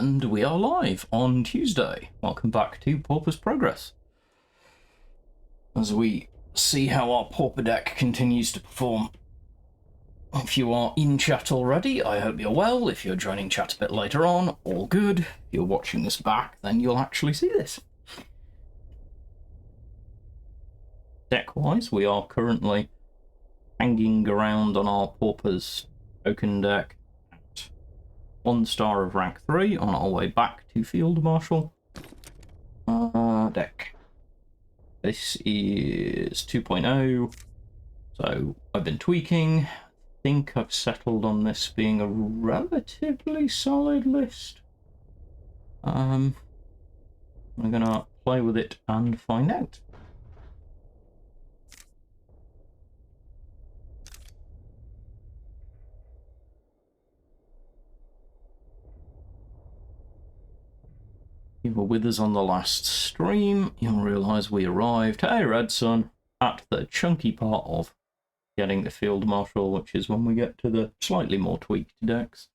And we are live on Tuesday. Welcome back to Pauper's Progress. As we see how our Pauper deck continues to perform. If you are in chat already, I hope you're well. If you're joining chat a bit later on, all good. If you're watching this back, then you'll actually see this. Deck-wise, we are currently hanging around on our Pauper's token deck. 1 star of rank 3 on our way back to Field Marshal. Deck. This is 2.0, so I've been tweaking. I think I've settled on this being a relatively solid list. I'm gonna play with it and find out. If you were with us on the last stream, you'll realise we arrived, hey Red Sun, at the chunky part of getting the Field Marshal, which is when we get to the slightly more tweaked decks,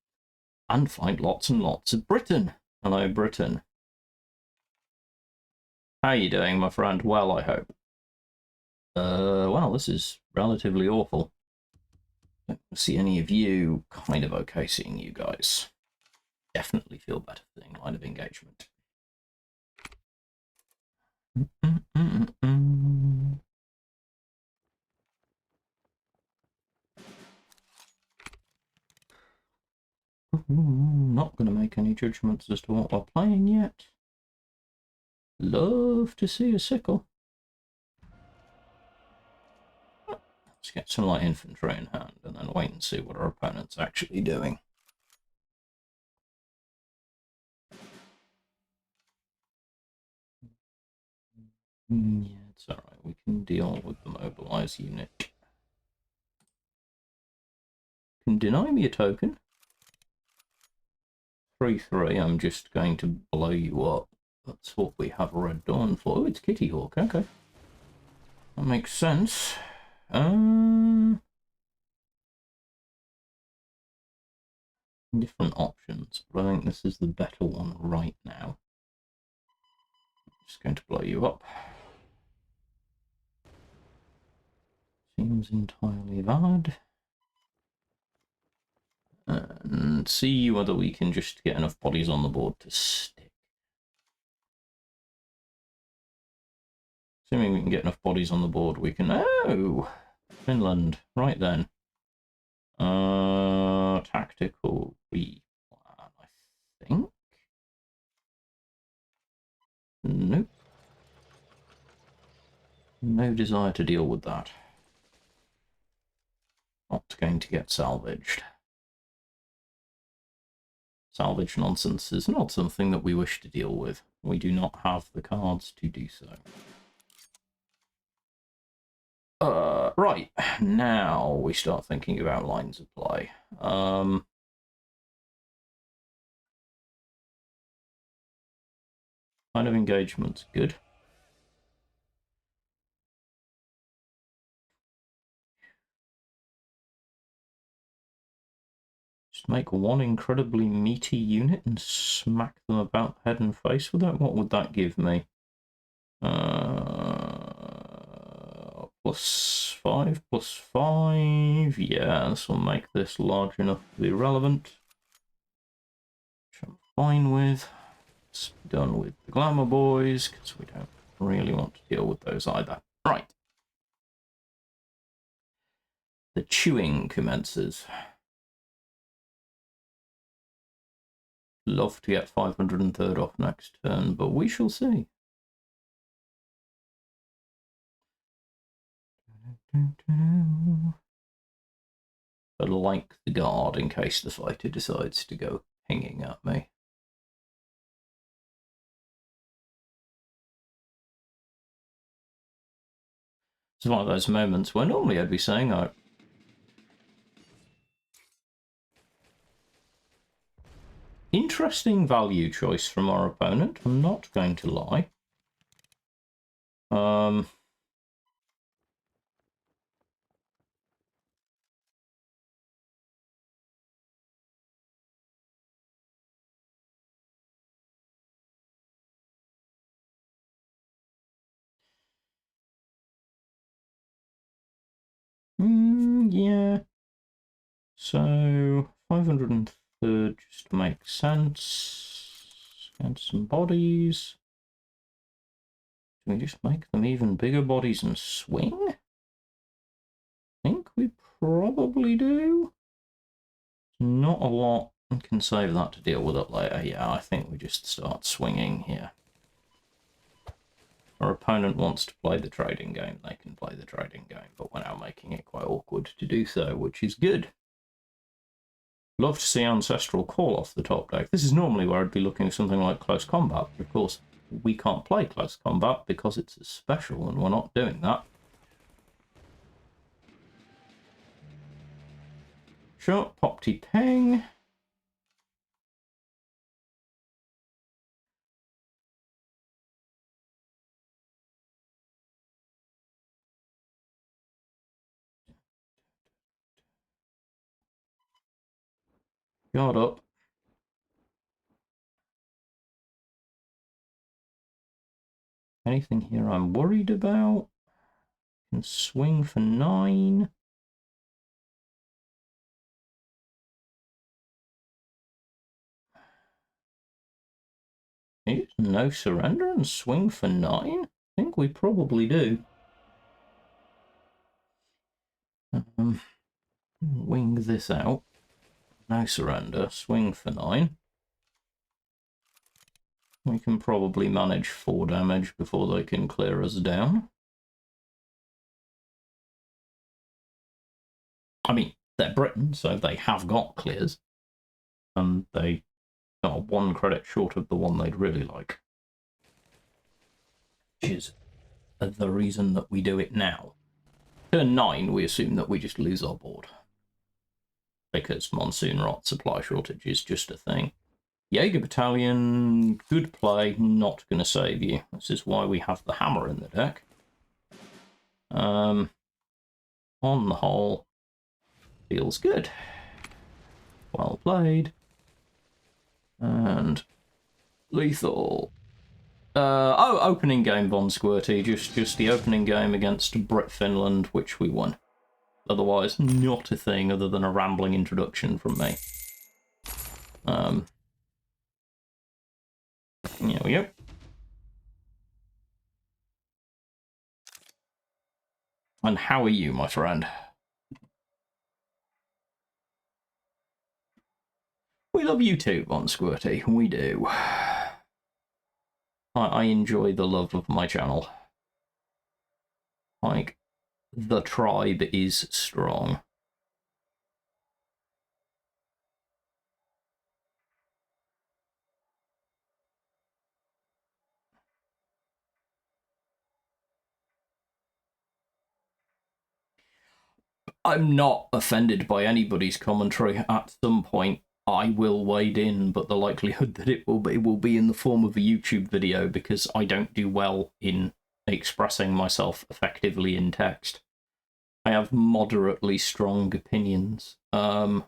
and find lots and lots of Britain. Hello, Britain. How are you doing, my friend? Well, I hope. Well, this is relatively awful. Don't see any of you. Kind of okay seeing you guys. Definitely feel better seeing line of engagement. Not going to make any judgments as to what we're playing yet. Love to see a sickle. Let's get some light infantry in hand and then wait and see what our opponent's actually doing. Yeah, it's alright. We can deal with the mobilize unit. Can deny me a token. 3-3, I'm just going to blow you up. That's what we have Red Dawn for. Oh, it's Kitty Hawk, okay. That makes sense. Different options, but I think this is the better one right now. I'm just going to blow you up. Seems entirely valid. And see whether we can just get enough bodies on the board to stick. Assuming we can get enough bodies on the board, we can... Oh! Finland. Right then. Tactical replan, I think. Nope. No desire to deal with that. Not going to get salvaged. Salvage nonsense is not something that we wish to deal with. We do not have the cards to do so. Right, now we start thinking about lines of play. Line of engagement's good. Just make one incredibly meaty unit and smack them about head and face with it. What would that give me? +5, +5. Yeah, this will make this large enough to be relevant. Which I'm fine with. It's done with the Glamour Boys, because we don't really want to deal with those either. Right. The chewing commences. Love to get 503rd off next turn, but we shall see. But like the guard in case the fighter decides to go pinging at me. It's one of those moments where normally I'd be saying, interesting value choice from our opponent, I'm not going to lie. So 503rd just makes sense. And some bodies. Do we just make them even bigger bodies and swing? I think we probably do. Not a lot. I can save that to deal with it later. Yeah, I think we just start swinging here. Our opponent wants to play the trading game, they can play the trading game, but we're now making it quite awkward to do so, which is good. Love to see Ancestral Call off the top deck. This is normally where I'd be looking at something like Close Combat, but of course we can't play Close Combat because it's a special and we're not doing that. Short Popty Peng. Guard up. Anything here I'm worried about? Can swing for 9. No surrender and swing for 9? I think we probably do. Wing this out. No surrender, swing for 9. We can probably manage 4 damage before they can clear us down. I mean, they're Britain, so they have got clears. And they are 1 credit short of the one they'd really like. Which is the reason that we do it now. Turn 9, we assume that we just lose our board. Because Monsoon Rot supply shortage is just a thing. Jaeger Battalion, good play, not going to save you. This is why we have the hammer in the deck. On the whole, feels good. Well played. And lethal. Opening game, Von Squirty. Just the opening game against Brit Finland, which we won. Otherwise, not a thing other than a rambling introduction from me. There we go. And how are you, my friend? We love you too, Von Squirty. We do. I enjoy the love of my channel. Like, the tribe is strong. I'm not offended by anybody's commentary. At some point, I will wade in, but the likelihood that it will be in the form of a YouTube video because I don't do well in expressing myself effectively in text. I have moderately strong opinions, although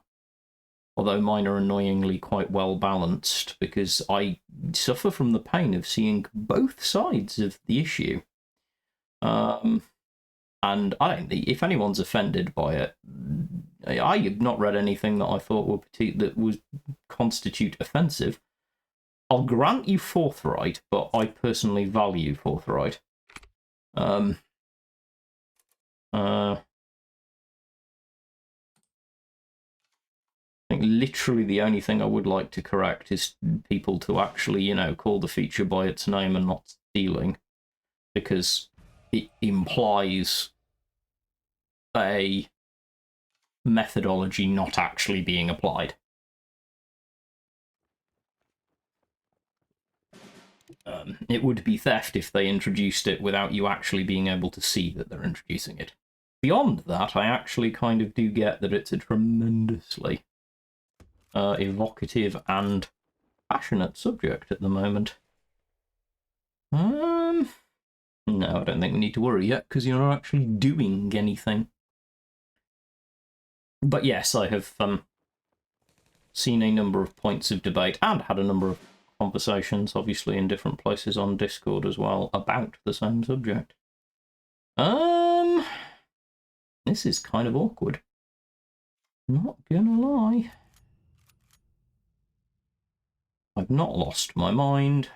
mine are annoyingly quite well balanced because I suffer from the pain of seeing both sides of the issue. And I don't think, if anyone's offended by it, I have not read anything that I thought would constitute offensive. I'll grant you forthright, but I personally value forthright. I think literally the only thing I would like to correct is people to actually, you know, call the feature by its name and not stealing, because it implies a methodology not actually being applied. It would be theft if they introduced it without you actually being able to see that they're introducing it. Beyond that, I actually kind of do get that it's a tremendously evocative and passionate subject at the moment. No, I don't think we need to worry yet, because you're not actually doing anything. But yes, I have seen a number of points of debate and had a number of conversations, obviously in different places on Discord as well, about the same subject. This is kind of awkward. Not gonna lie. I've not lost my mind.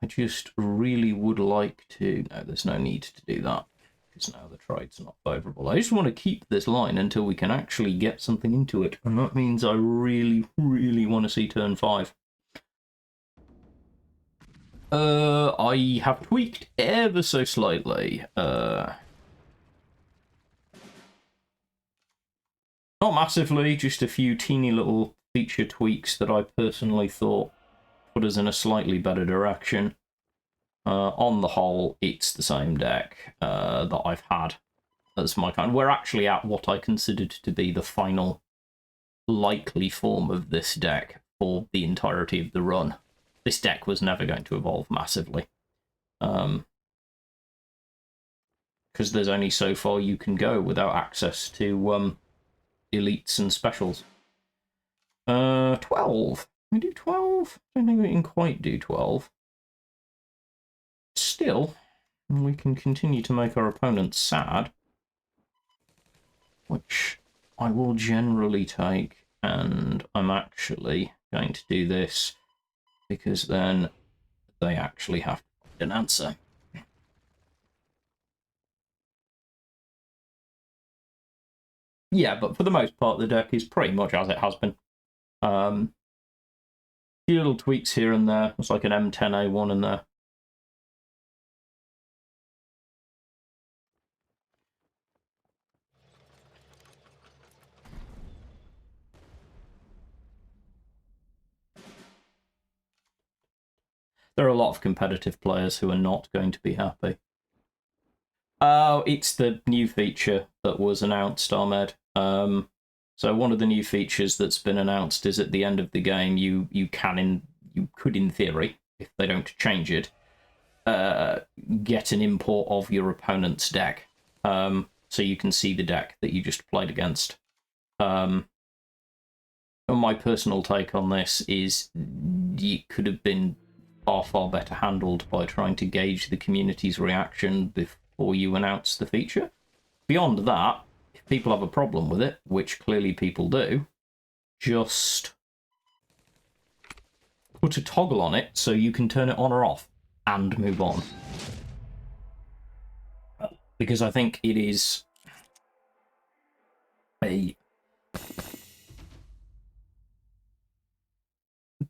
I just really would like to... No, there's no need to do that, because now the trade's not favourable. I just want to keep this line until we can actually get something into it, and that means I really, really want to see turn 5. I have tweaked ever so slightly. Not massively, just a few teeny little feature tweaks that I personally thought put us in a slightly better direction. On the whole, it's the same deck that I've had as my kind. We're actually at what I considered to be the final likely form of this deck for the entirety of the run. This deck was never going to evolve massively. Because there's only so far you can go without access to elites and specials. 12. Can we do 12? I don't think we can quite do 12. Still, we can continue to make our opponents sad, which I will generally take, and I'm actually going to do this because then they actually have to find an answer. Yeah, but for the most part, the deck is pretty much as it has been. A few little tweaks here and there. It's like an M10A1 in there. There are a lot of competitive players who are not going to be happy. Oh, it's the new feature that was announced, Ahmed. So one of the new features that's been announced is at the end of the game, you could in theory, if they don't change it, get an import of your opponent's deck, so you can see the deck that you just played against. My personal take on this is it could have been far better handled by trying to gauge the community's reaction before you announce the feature. Beyond that, if people have a problem with it, which clearly people do, just put a toggle on it so you can turn it on or off and move on. Because I think it is a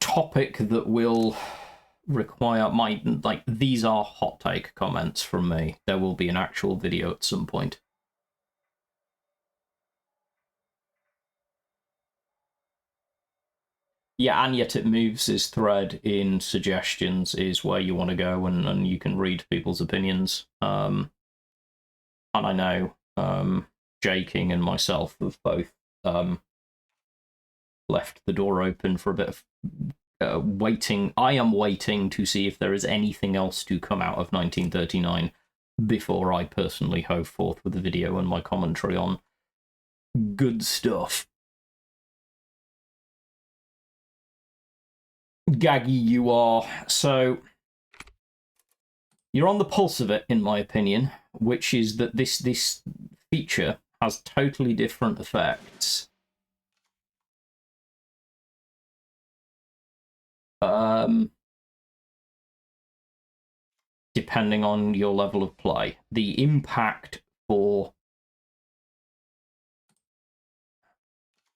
topic that will require these are hot take comments from me. There will be an actual video at some point. Yeah, and yet it moves his thread in suggestions is where you want to go, and you can read people's opinions. And I know J King and myself have both left the door open for a bit of waiting. I am waiting to see if there is anything else to come out of 1939 before I personally hove forth with a video and my commentary on good stuff. Gaggy you are. So you're on the pulse of it, in my opinion, which is that this feature has totally different effects. Depending on your level of play. The impact for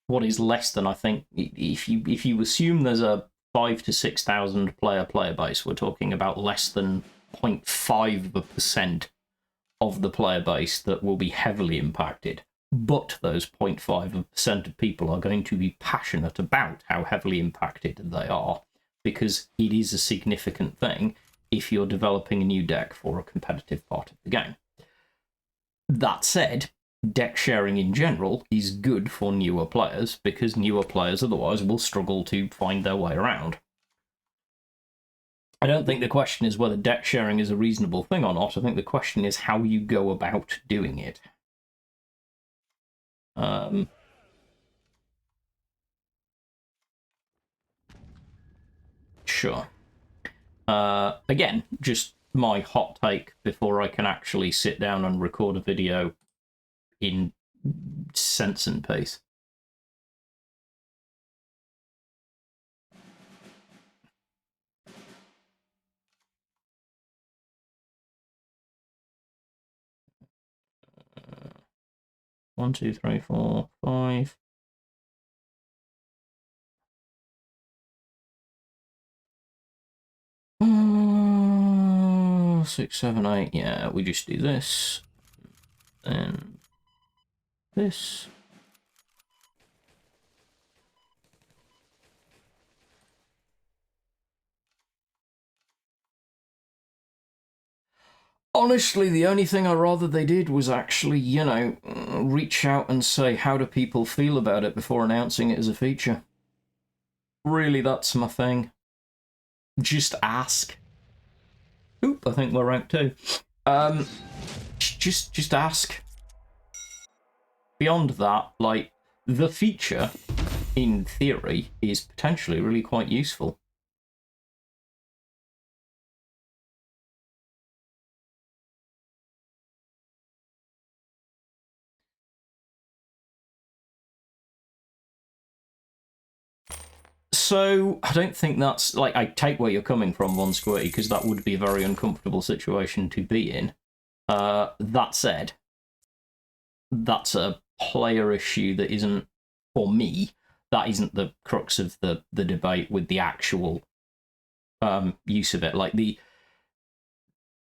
what is less than, I think, if you assume there's a 5,000 to 6,000 player base, we're talking about less than 0.5% of the player base that will be heavily impacted. But those 0.5% of people are going to be passionate about how heavily impacted they are, because it is a significant thing if you're developing a new deck for a competitive part of the game. That said, deck sharing in general is good for newer players, because newer players otherwise will struggle to find their way around. I don't think the question is whether deck sharing is a reasonable thing or not. I think the question is how you go about doing it. Sure. Again, just my hot take before I can actually sit down and record a video in sense and pace. One, two, three, four, five. Six, seven, eight. Yeah, we just do this. Then this. Honestly, the only thing I'd rather they did was actually, you know, reach out and say, how do people feel about it before announcing it as a feature? Really, that's my thing. Just ask. Oop, I think we're ranked 2. Just ask. Beyond that, like, the feature, in theory, is potentially really quite useful. So, I don't think that's... Like, I take where you're coming from, Von Squirty, because that would be a very uncomfortable situation to be in. That said, that's a player issue that isn't, for me, that isn't the crux of the debate with the actual use of it. Like,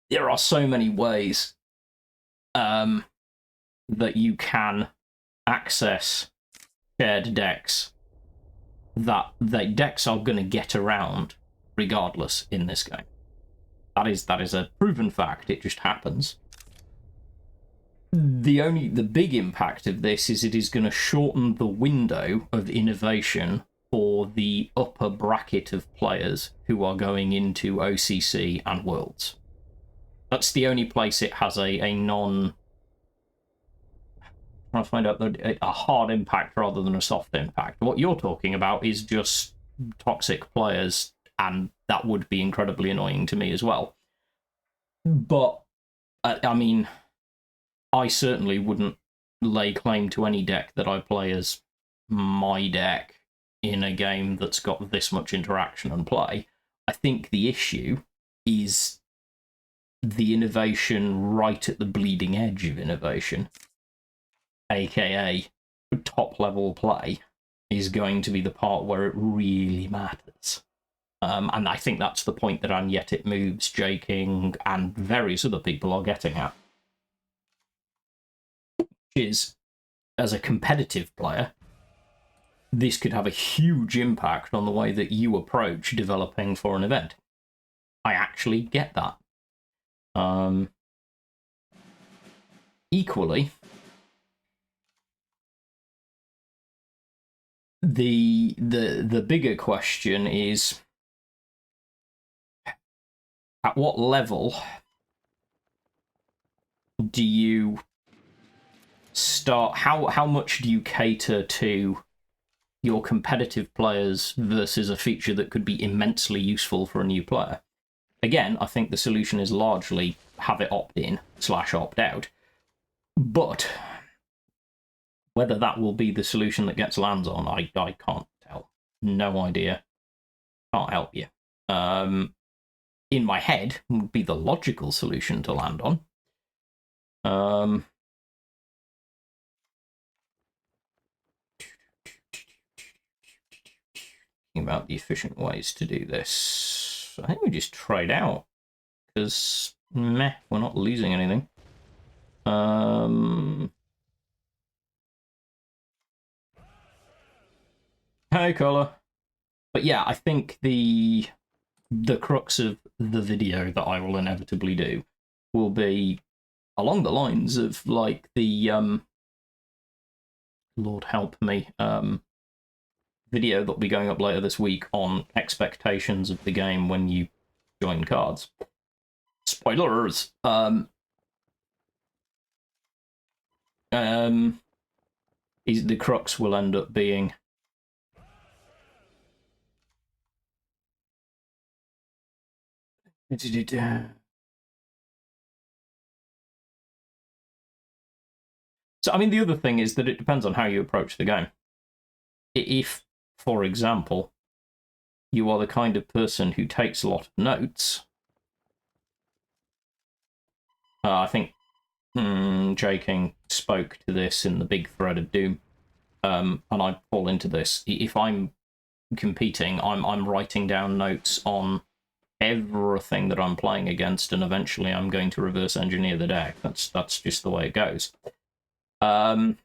there are so many ways that you can access shared decks that the decks are going to get around regardless in this game. That is a proven fact. It just happens. The big impact of this is it is going to shorten the window of innovation for the upper bracket of players who are going into OCC and Worlds. That's the only place it has a non... trying to find out a hard impact rather than a soft impact. What you're talking about is just toxic players, and that would be incredibly annoying to me as well. But, I mean, I certainly wouldn't lay claim to any deck that I play as my deck in a game that's got this much interaction and play. I think the issue is the innovation right at the bleeding edge of innovation, aka top level play, is going to be the part where it really matters. And I think that's the point that And Yet It Moves, J King, and various other people are getting at. Is, as a competitive player, this could have a huge impact on the way that you approach developing for an event. I actually get that. Equally, the bigger question is, at what level do you start? How much do you cater to your competitive players versus a feature that could be immensely useful for a new player? Again, I think the solution is largely have it opt-in / opt-out. But whether that will be the solution that gets lands on, I can't tell. No idea. Can't help you. In my head, would be the logical solution to land on. Thinking about the efficient ways to do this. I think we just trade out, because meh, we're not losing anything. Hey, Collar. But yeah, I think the crux of the video that I will inevitably do will be along the lines of, like, the Lord help me, video that'll be going up later this week on expectations of the game when you join cards. Spoilers. The crux will end up being So, I mean, the other thing is that it depends on how you approach the game. If, for example, you are the kind of person who takes a lot of notes, I think J. King spoke to this in the big thread of Doom, and I fall into this. If I'm competing, I'm writing down notes on everything that I'm playing against, and eventually I'm going to reverse engineer the deck. That's just the way it goes. However,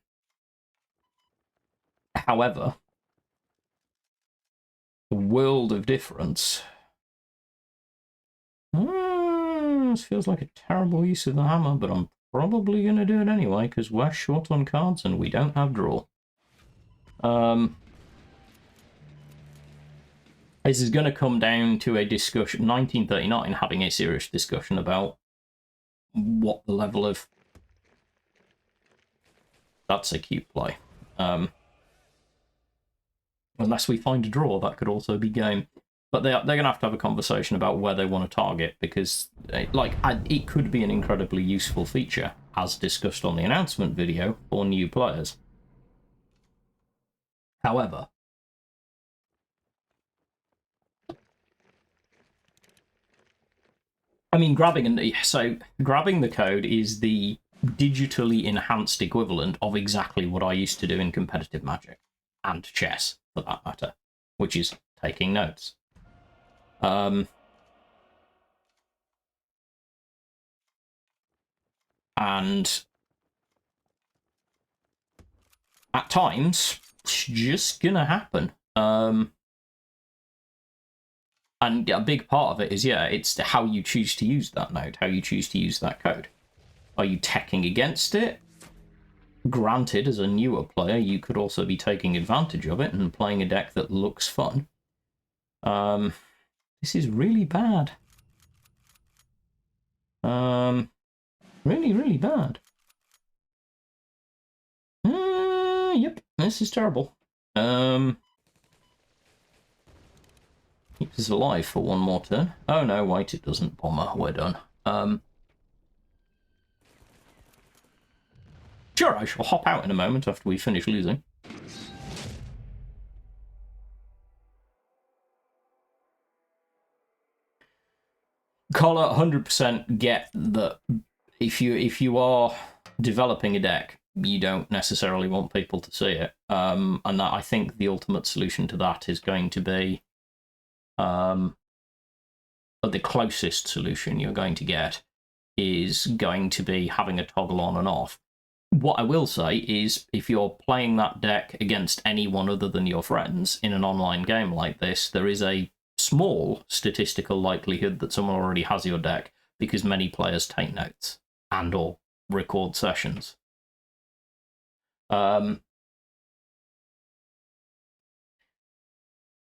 the world of difference. This feels like a terrible use of the hammer, but I'm probably going to do it anyway, because we're short on cards and we don't have draw. This is going to come down to a discussion, 1939 having a serious discussion about what the level of... That's a cute play. Unless we find a draw, that could also be game. But they're going to have a conversation about where they want to target, because it could be an incredibly useful feature, as discussed on the announcement video, for new players. However, I mean, grabbing the code is the digitally enhanced equivalent of exactly what I used to do in competitive Magic, and chess, for that matter, which is taking notes. And at times, it's just gonna happen. And a big part of it is, yeah, it's how you choose to use that note, how you choose to use that code. Are you teching against it? Granted, as a newer player, you could also be taking advantage of it and playing a deck that looks fun. This is really bad. Really, really bad. Yep, this is terrible. Keeps us alive for one more turn. Oh no, wait, it doesn't. Bomber, we're done. Sure, I shall hop out in a moment after we finish losing. Collar, 100% get that if you are developing a deck, you don't necessarily want people to see it. And that, I think the ultimate solution to that is going to be the closest solution you're going to get is going to be having a toggle on and off. What I will say is, if you're playing that deck against anyone other than your friends in an online game like this, there is a small statistical likelihood that someone already has your deck, because many players take notes and or record sessions.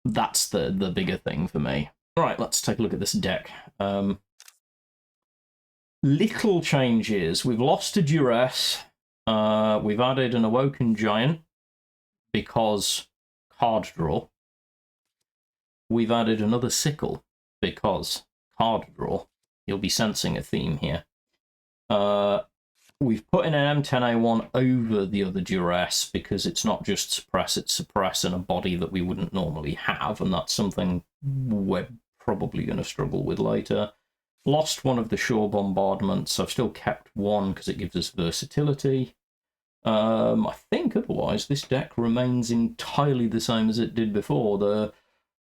That's the bigger thing for me. All right, let's take a look at this deck. Little changes. We've lost a Duress. We've added an Awoken Giant because card draw. We've added another SICKLE because card draw. You'll be sensing a theme here. We've put in an M10A1 over the other Duress because it's not just suppress, it's suppress in a body that we wouldn't normally have, and that's something we're probably going to struggle with later. Lost one of the shore bombardments. I've still kept one because it gives us versatility. I think otherwise this deck remains entirely the same as it did before. The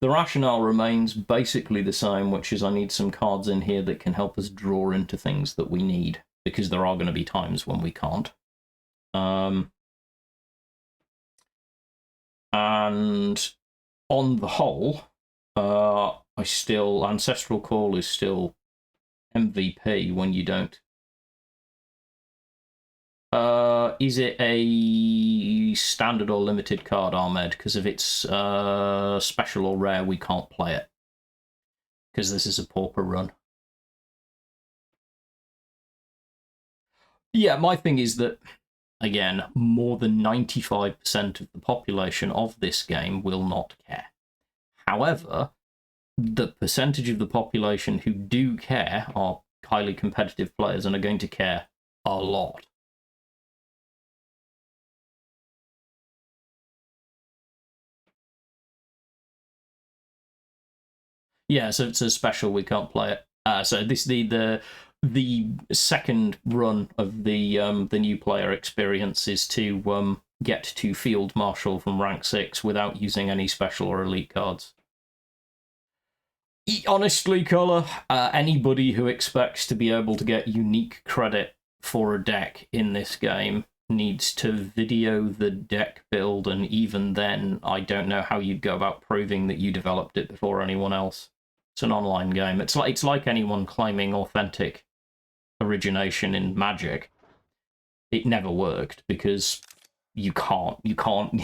rationale remains basically the same, which is I need some cards in here that can help us draw into things that we need, because there are going to be times when we can't. And on the whole, Ancestral Call is still MVP when you don't. Is it a standard or limited card, Ahmed? Because if it's special or rare, we can't play it. Because this is a Pauper run. Yeah, my thing is that, again, more than 95% of the population of this game will not care. However, the percentage of the population who do care are highly competitive players and are going to care a lot. Yeah, so it's a special. We can't play it. So this the second run of the new player experience is to get to Field Marshal from rank 6 without using any special or elite cards. Honestly, Color, anybody who expects to be able to get unique credit for a deck in this game needs to video the deck build, and even then, I don't know how you'd go about proving that you developed it before anyone else. It's an online game. It's like anyone claiming authentic origination in Magic. It never worked because you can't.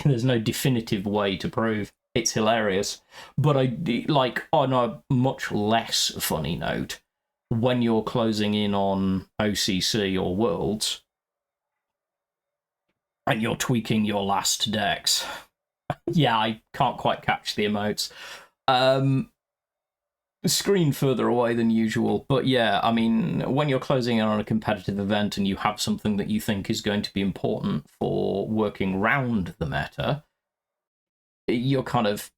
There's no definitive way to prove. It's hilarious. But on a much less funny note, when you're closing in on OCC or Worlds, and you're tweaking your last decks. Yeah, I can't quite catch the emotes. Screen further away than usual, but yeah, I mean, when you're closing in on a competitive event and you have something that you think is going to be important for working around the meta, you're kind of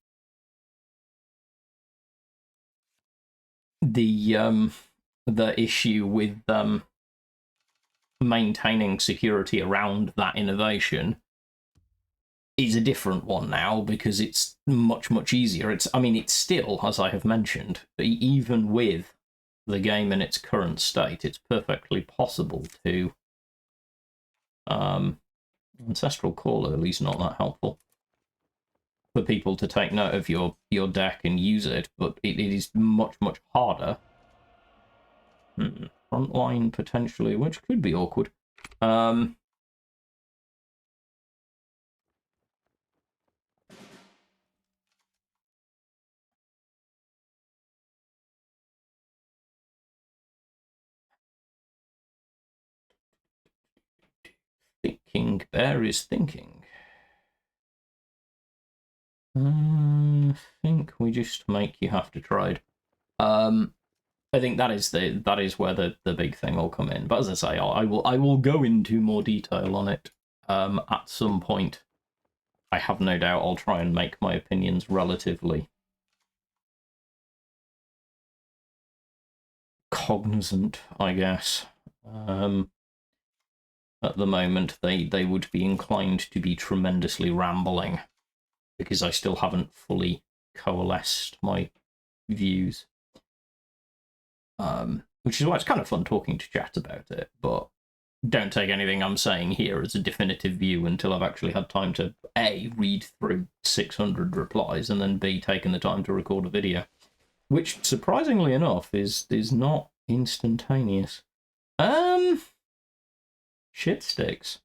the issue with maintaining security around that innovation is a different one now, because it's much easier. It's still, as I have mentioned, even with the game in its current state, it's perfectly possible to Ancestral Call early is not that helpful for people to take note of your deck and use it, but it is much harder. Frontline potentially, which could be awkward. Thinking Bear is thinking. I think we just make you have to trade. I think that is where the big thing will come in. But as I say, I will go into more detail on it at some point. I have no doubt I'll try and make my opinions relatively cognizant, I guess. At the moment, they would be inclined to be tremendously rambling, because I still haven't fully coalesced my views. Which is why it's kind of fun talking to chat about it, but don't take anything I'm saying here as a definitive view until I've actually had time to A, read through 600 replies, and then B, taken the time to record a video, which, surprisingly enough, is not instantaneous. Shit sticks,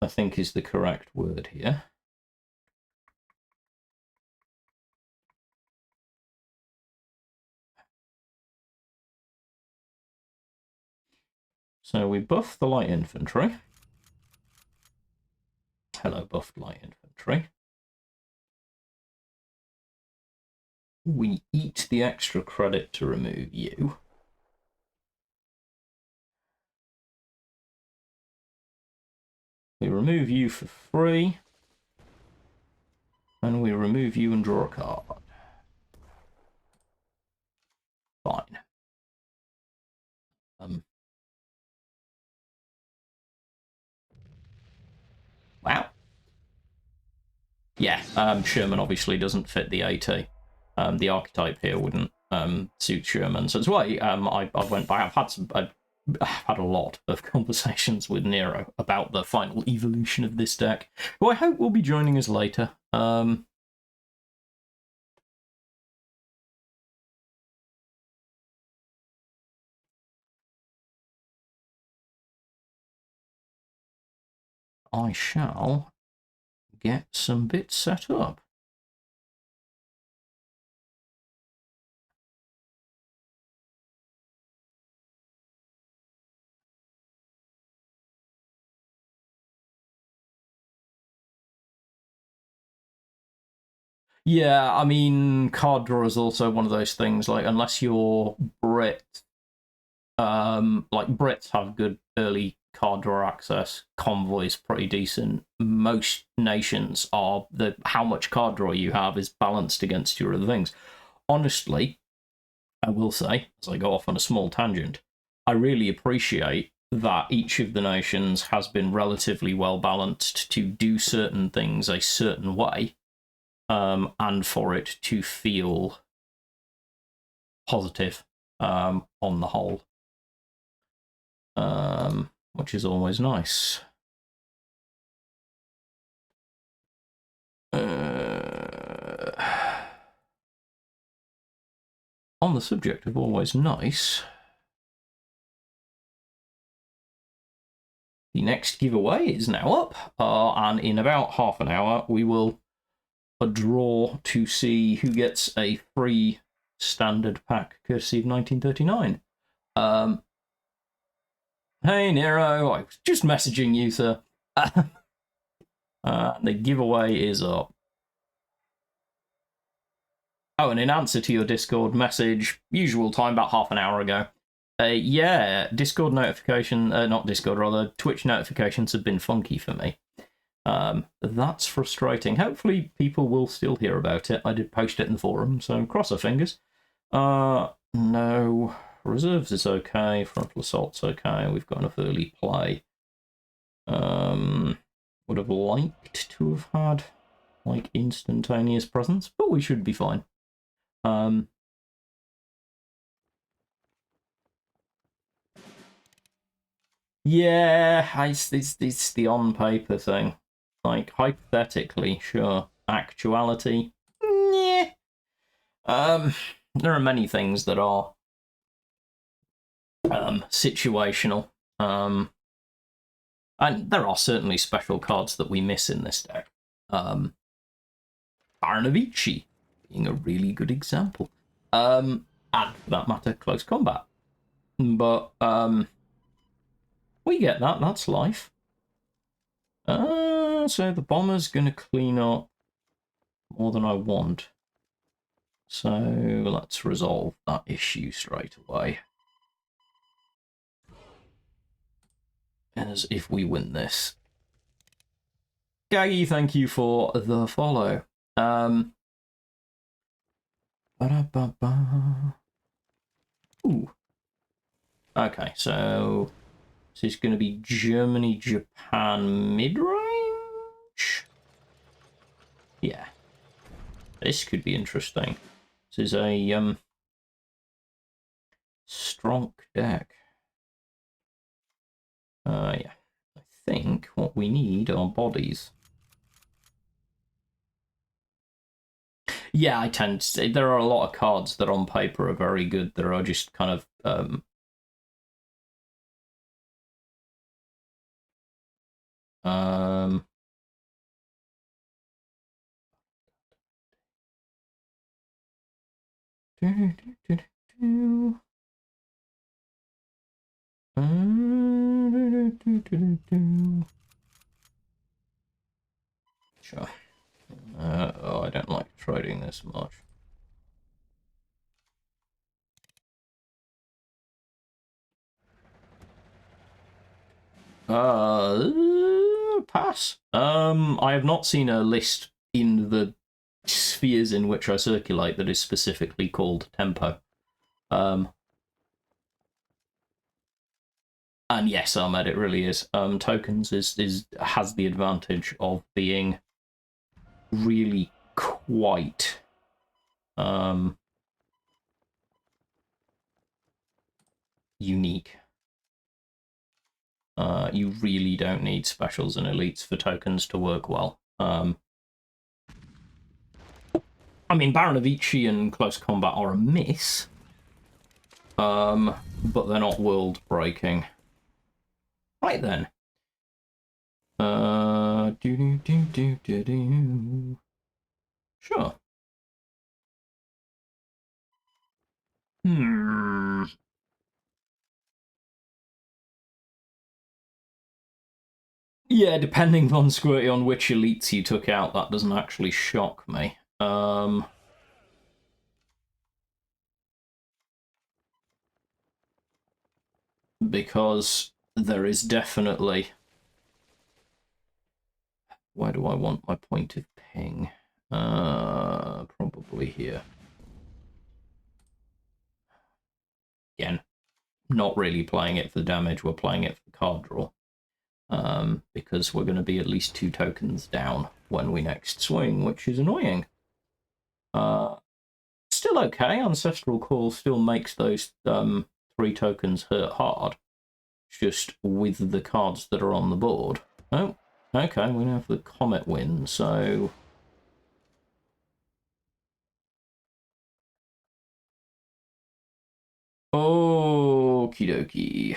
I think, is the correct word here. So we buff the light infantry. Hello, buffed light infantry. We eat the extra credit to remove you. We remove you for free. And we remove you and draw a card. Fine. Wow. Yeah, Sherman obviously doesn't fit the AT. The archetype here wouldn't suit Sherman. So that's why I went by. I've had a lot of conversations with Nero about the final evolution of this deck, who I hope will be joining us later. I shall get some bits set up. Yeah, I mean, card draw is also one of those things, like, unless you're Brit, like, Brits have good early card draw access, Convoy's pretty decent. Most nations are, how much card draw you have is balanced against your other things. honestly, I will say, as I go off on a small tangent, I really appreciate that each of the nations has been relatively well balanced to do certain things a certain way, and for it to feel positive on the whole, which is always nice. On the subject of always nice, the next giveaway is now up, and in about half an hour we will draw to see who gets a free standard pack courtesy of 1939. Hey Nero, I was just messaging you, sir. The giveaway is up. Oh, and in answer to your Discord message, usual time, about half an hour ago. Yeah, Discord notification, not Discord, rather, Twitch notifications have been funky for me. That's frustrating. Hopefully people will still hear about it. I did post it in the forum, so cross our fingers. No. Reserves is okay. Frontal Assault's okay. We've got enough early play. Would have liked to have had, like, instantaneous presence, but we should be fine. Yeah, it's the on-paper thing. Like, hypothetically, sure. Actuality, yeah. There are many things that are situational. And there are certainly special cards that we miss in this deck. Baron of Ichi being a really good example. And for that matter, close combat. But we get that, that's life. So the bomber's gonna clean up more than I want. So let's resolve that issue straight away. As if we win this. Gaggy, thank you for the follow. Ooh. Okay, so this is going to be Germany, Japan mid-range? Yeah. This could be interesting. This is a strong deck. Yeah. I think what we need are bodies. Yeah, I tend to say there are a lot of cards that on paper are very good. There are just kind of sure. Oh, I don't like trading this much. Pass. I have not seen a list in the spheres in which I circulate that is specifically called tempo. And yes, Ahmed, it really is. Tokens has the advantage of being really quite unique. You really don't need specials and elites for tokens to work well. I mean, Baron of Ichi and Close Combat are a miss, but they're not world-breaking. Right then. Sure. Yeah, depending on Squirty on which elites you took out, that doesn't actually shock me. Because there is definitely... Where do I want my point of ping? Probably here. again, not really playing it for the damage, we're playing it for the card draw. Because we're going to be at least 2 tokens down when we next swing, which is annoying. Still okay, Ancestral Call still makes those 3 tokens hurt hard. Just with the cards that are on the board. Oh, okay, we now have the Comet win, so... Okie dokie.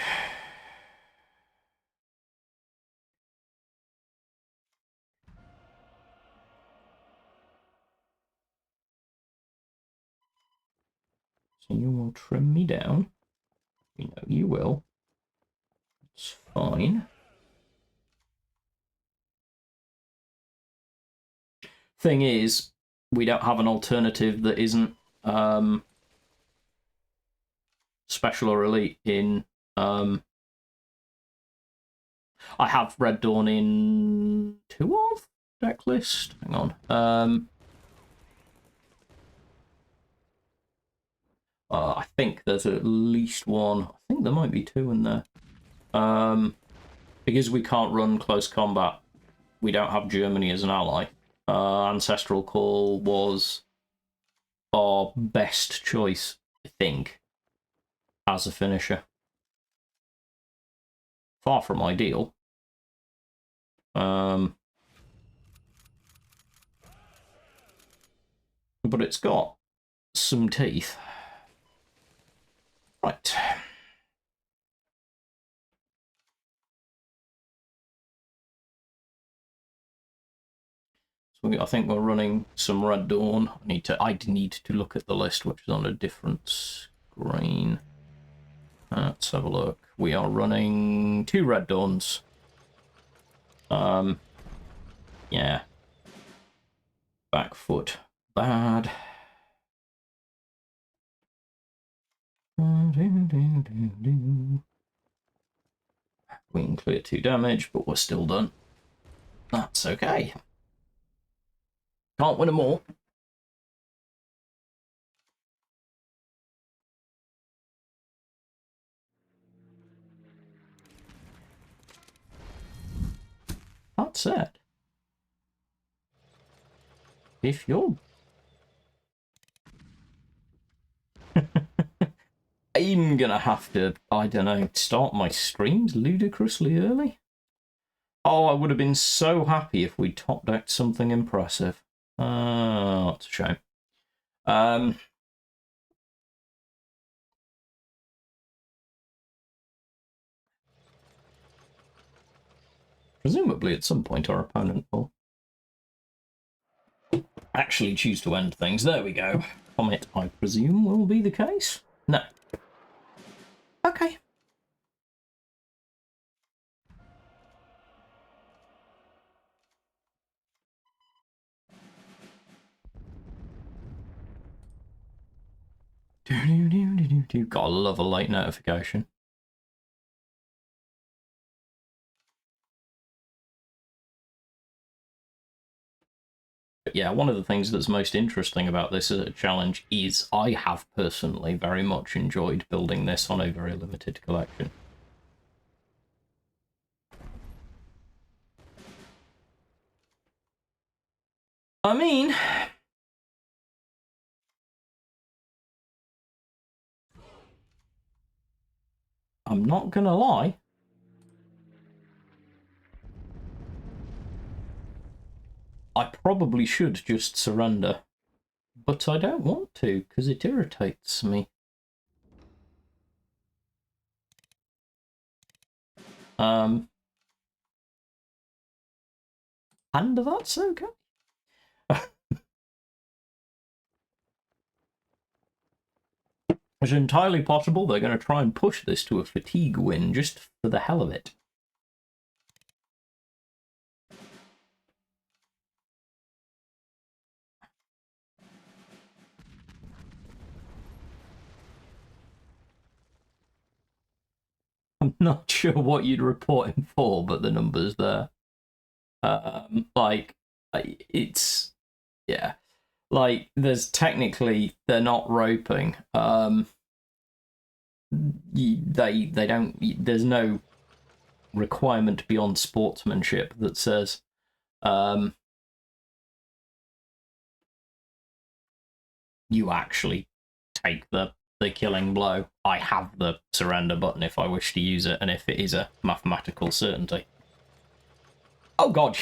So you will trim me down. You know you will. It's fine. Thing is, we don't have an alternative that isn't special or elite in... I have Red Dawn in 2 of deck list. Hang on. I think there's at least 1. I think there might be 2 in there. Because we can't run close combat, we don't have Germany as an ally. Ancestral Call was our best choice, I think, as a finisher. Far from ideal. But it's got some teeth. Right. So I think we're running some Red Dawn. I need to look at the list, which is on a different screen. Let's have a look. We are running 2 Red Dawns. Yeah. Back foot. Bad. We can clear 2 damage, but we're still done. That's okay. Can't win them all. That said, if you're... I'm gonna have to, I don't know, start my streams ludicrously early. Oh, I would have been so happy if we top decked something impressive. That's a shame. Presumably at some point our opponent will actually choose to end things. There we go. Comet, I presume, will be the case? No. Okay. Gotta love a late notification. But yeah, one of the things that's most interesting about this challenge is I have personally very much enjoyed building this on a very limited collection. I mean... I'm not gonna lie. I probably should just surrender. But I don't want to, because it irritates me. And that's okay. It's entirely possible they're going to try and push this to a fatigue win just for the hell of it. I'm not sure what you'd report him for, but the number's there. Like, it's... yeah. Like, there's technically... they're not roping. they don't. There's no requirement beyond sportsmanship that says you actually take the killing blow. I have the surrender button if I wish to use it, and if it is a mathematical certainty. Oh god,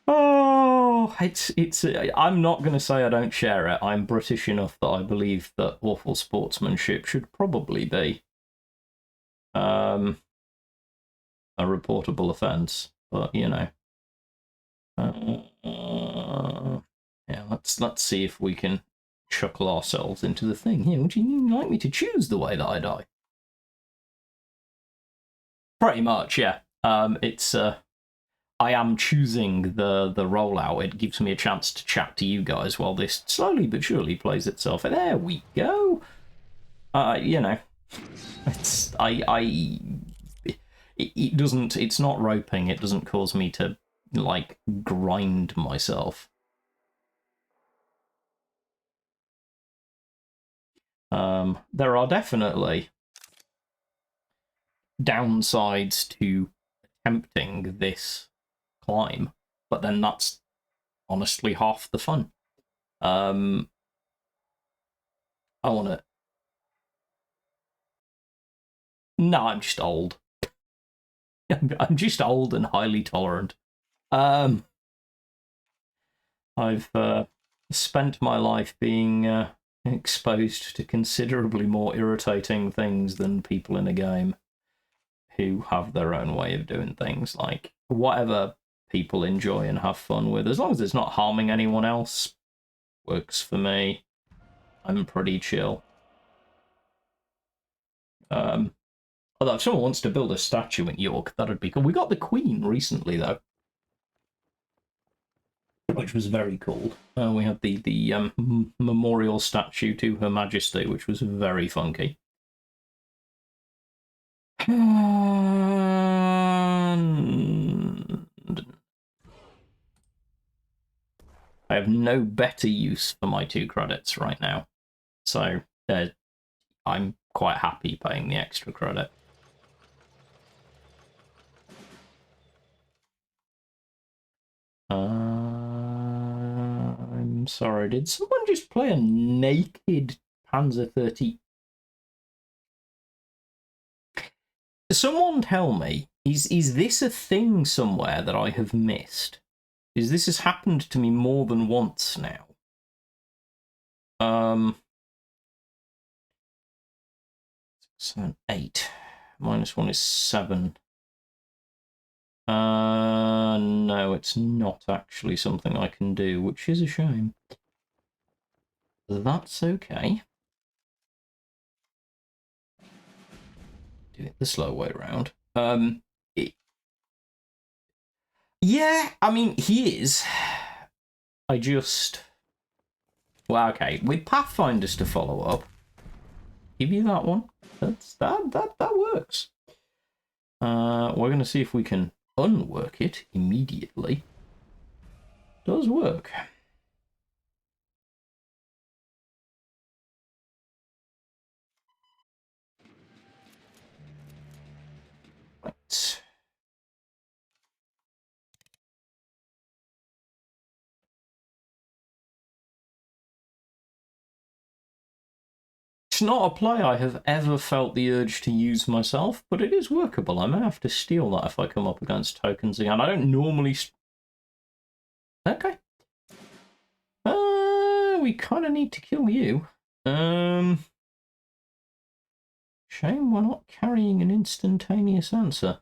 oh, it's. I'm not going to say I don't share it. I'm British enough that I believe that awful sportsmanship should probably be a reportable offence. But you know, yeah. Let's see if we can chuckle ourselves into the thing. Here, would you like me to choose the way that I die? Pretty much, yeah. It's I am choosing the rollout. It gives me a chance to chat to you guys while this slowly but surely plays itself. And there we go. You know, it's it doesn't. It's not roping. It doesn't cause me to like grind myself. There are definitely downsides to attempting this climb, but then that's honestly half the fun. I want to. No, I'm just old. I'm just old and highly tolerant. I've spent my life being exposed to considerably more irritating things than people in a game who have their own way of doing things. Like, whatever people enjoy and have fun with, as long as it's not harming anyone else, works for me. I'm pretty chill. Although if someone wants to build a statue in York, that'd be cool. We got the Queen recently, though, which was very cool. We had the memorial statue to Her Majesty, which was very funky. And I have no better use for my 2 credits right now, so I'm quite happy paying the extra credit. I'm sorry, did someone just play a naked Panzer 30? Someone tell me, is this a thing somewhere that I have missed? This has happened to me more than once now. 7, 8. -1 is 7. No, it's not actually something I can do, which is a shame. That's okay. Do it the slow way around. Yeah, I mean, he is. I just... Well, okay, with Pathfinders to follow up, give you that one. That works. We're going to see if we can unwork it immediately. Does work. Right. It's not a play I have ever felt the urge to use myself, but it is workable. I may have to steal that if I come up against tokens again. I don't normally... Okay. We kind of need to kill you. Shame we're not carrying an instantaneous answer.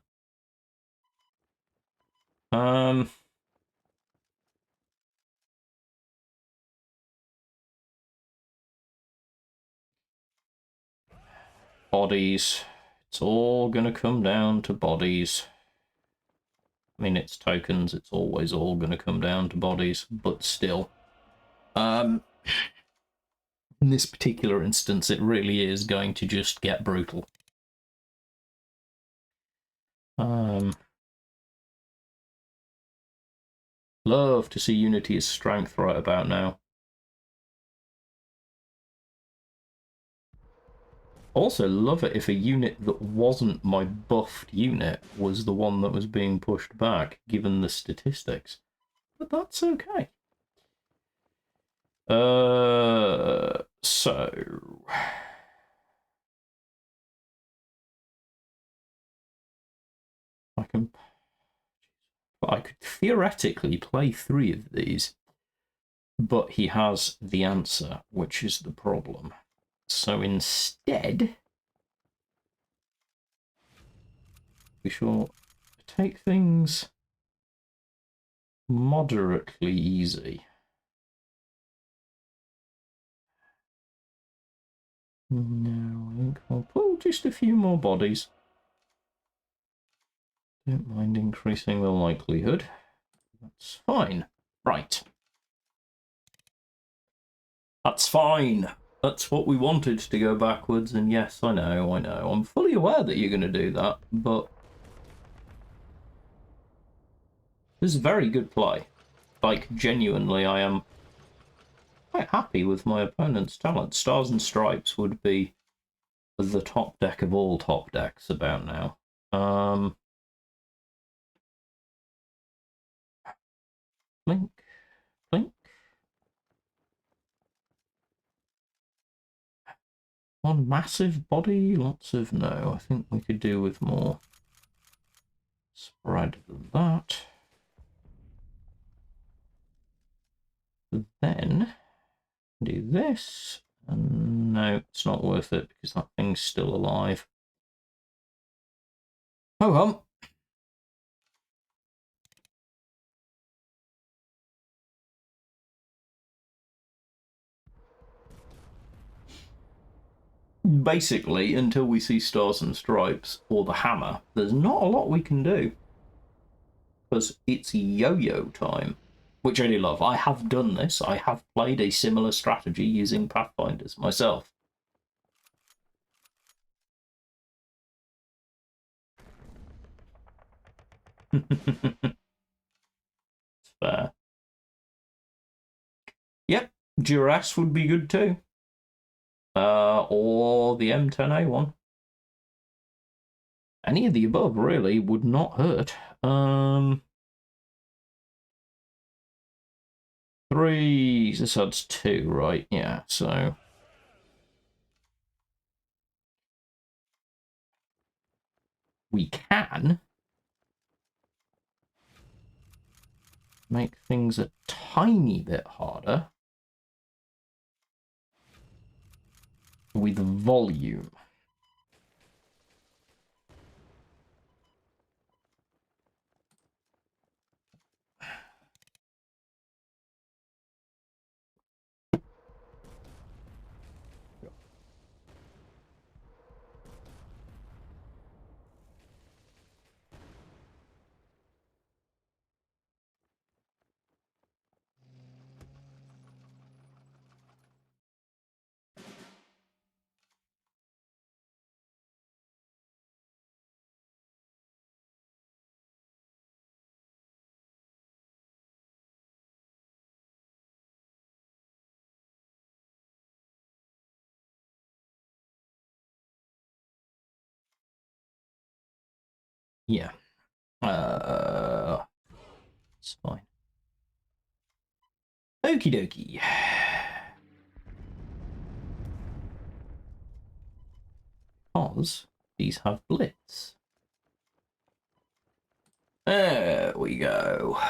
Bodies. It's all gonna come down to bodies. I mean, it's tokens. It's always all gonna come down to bodies, but still. In this particular instance, it really is going to just get brutal. Love to see unity as strength right about now. Also, love it if a unit that wasn't my buffed unit was the one that was being pushed back, given the statistics. But that's okay. So... I could theoretically play 3 of these, but he has the answer, which is the problem. So instead, we shall take things moderately easy. No, I think I'll pull just a few more bodies. Don't mind increasing the likelihood. That's fine. Right. That's fine. That's what we wanted, to go backwards, and yes, I know. I'm fully aware that you're going to do that, but this is very good play. Like, genuinely, I am quite happy with my opponent's talent. Stars and Stripes would be the top deck of all top decks about now. Blink, blink. One massive body, lots of no. I think we could do with more spread than that. Then do this, and no, it's not worth it because that thing's still alive. Oh well. Basically, until we see Stars and Stripes or the Hammer, there's not a lot we can do. Because it's yo-yo time, which I do love. I have done this. I have played a similar strategy using Pathfinders myself. It's fair. Yep, Duress would be good too. Or the M10A1. Any of the above, really, would not hurt. 3, this adds 2, right? Yeah, so... we can make things a tiny bit harder with volume. Yeah. It's fine. Okie dokie. Because these have blitz. There we go.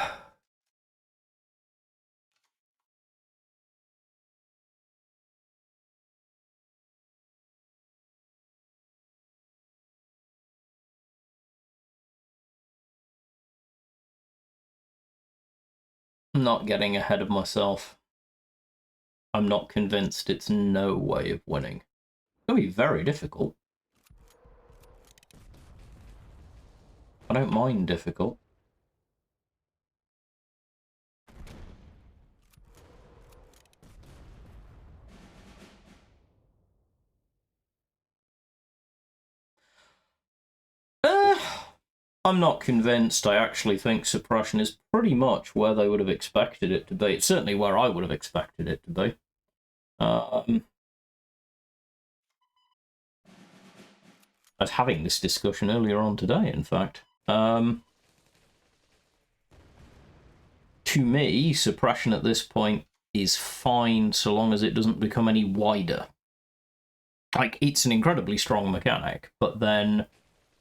I'm not getting ahead of myself. I'm not convinced it's no way of winning. It'll be very difficult. I don't mind difficult. I'm not convinced. I actually think suppression is pretty much where they would have expected it to be. It's certainly where I would have expected it to be. I was having this discussion earlier on today, in fact. To me, suppression at this point is fine so long as it doesn't become any wider. Like, it's an incredibly strong mechanic, but then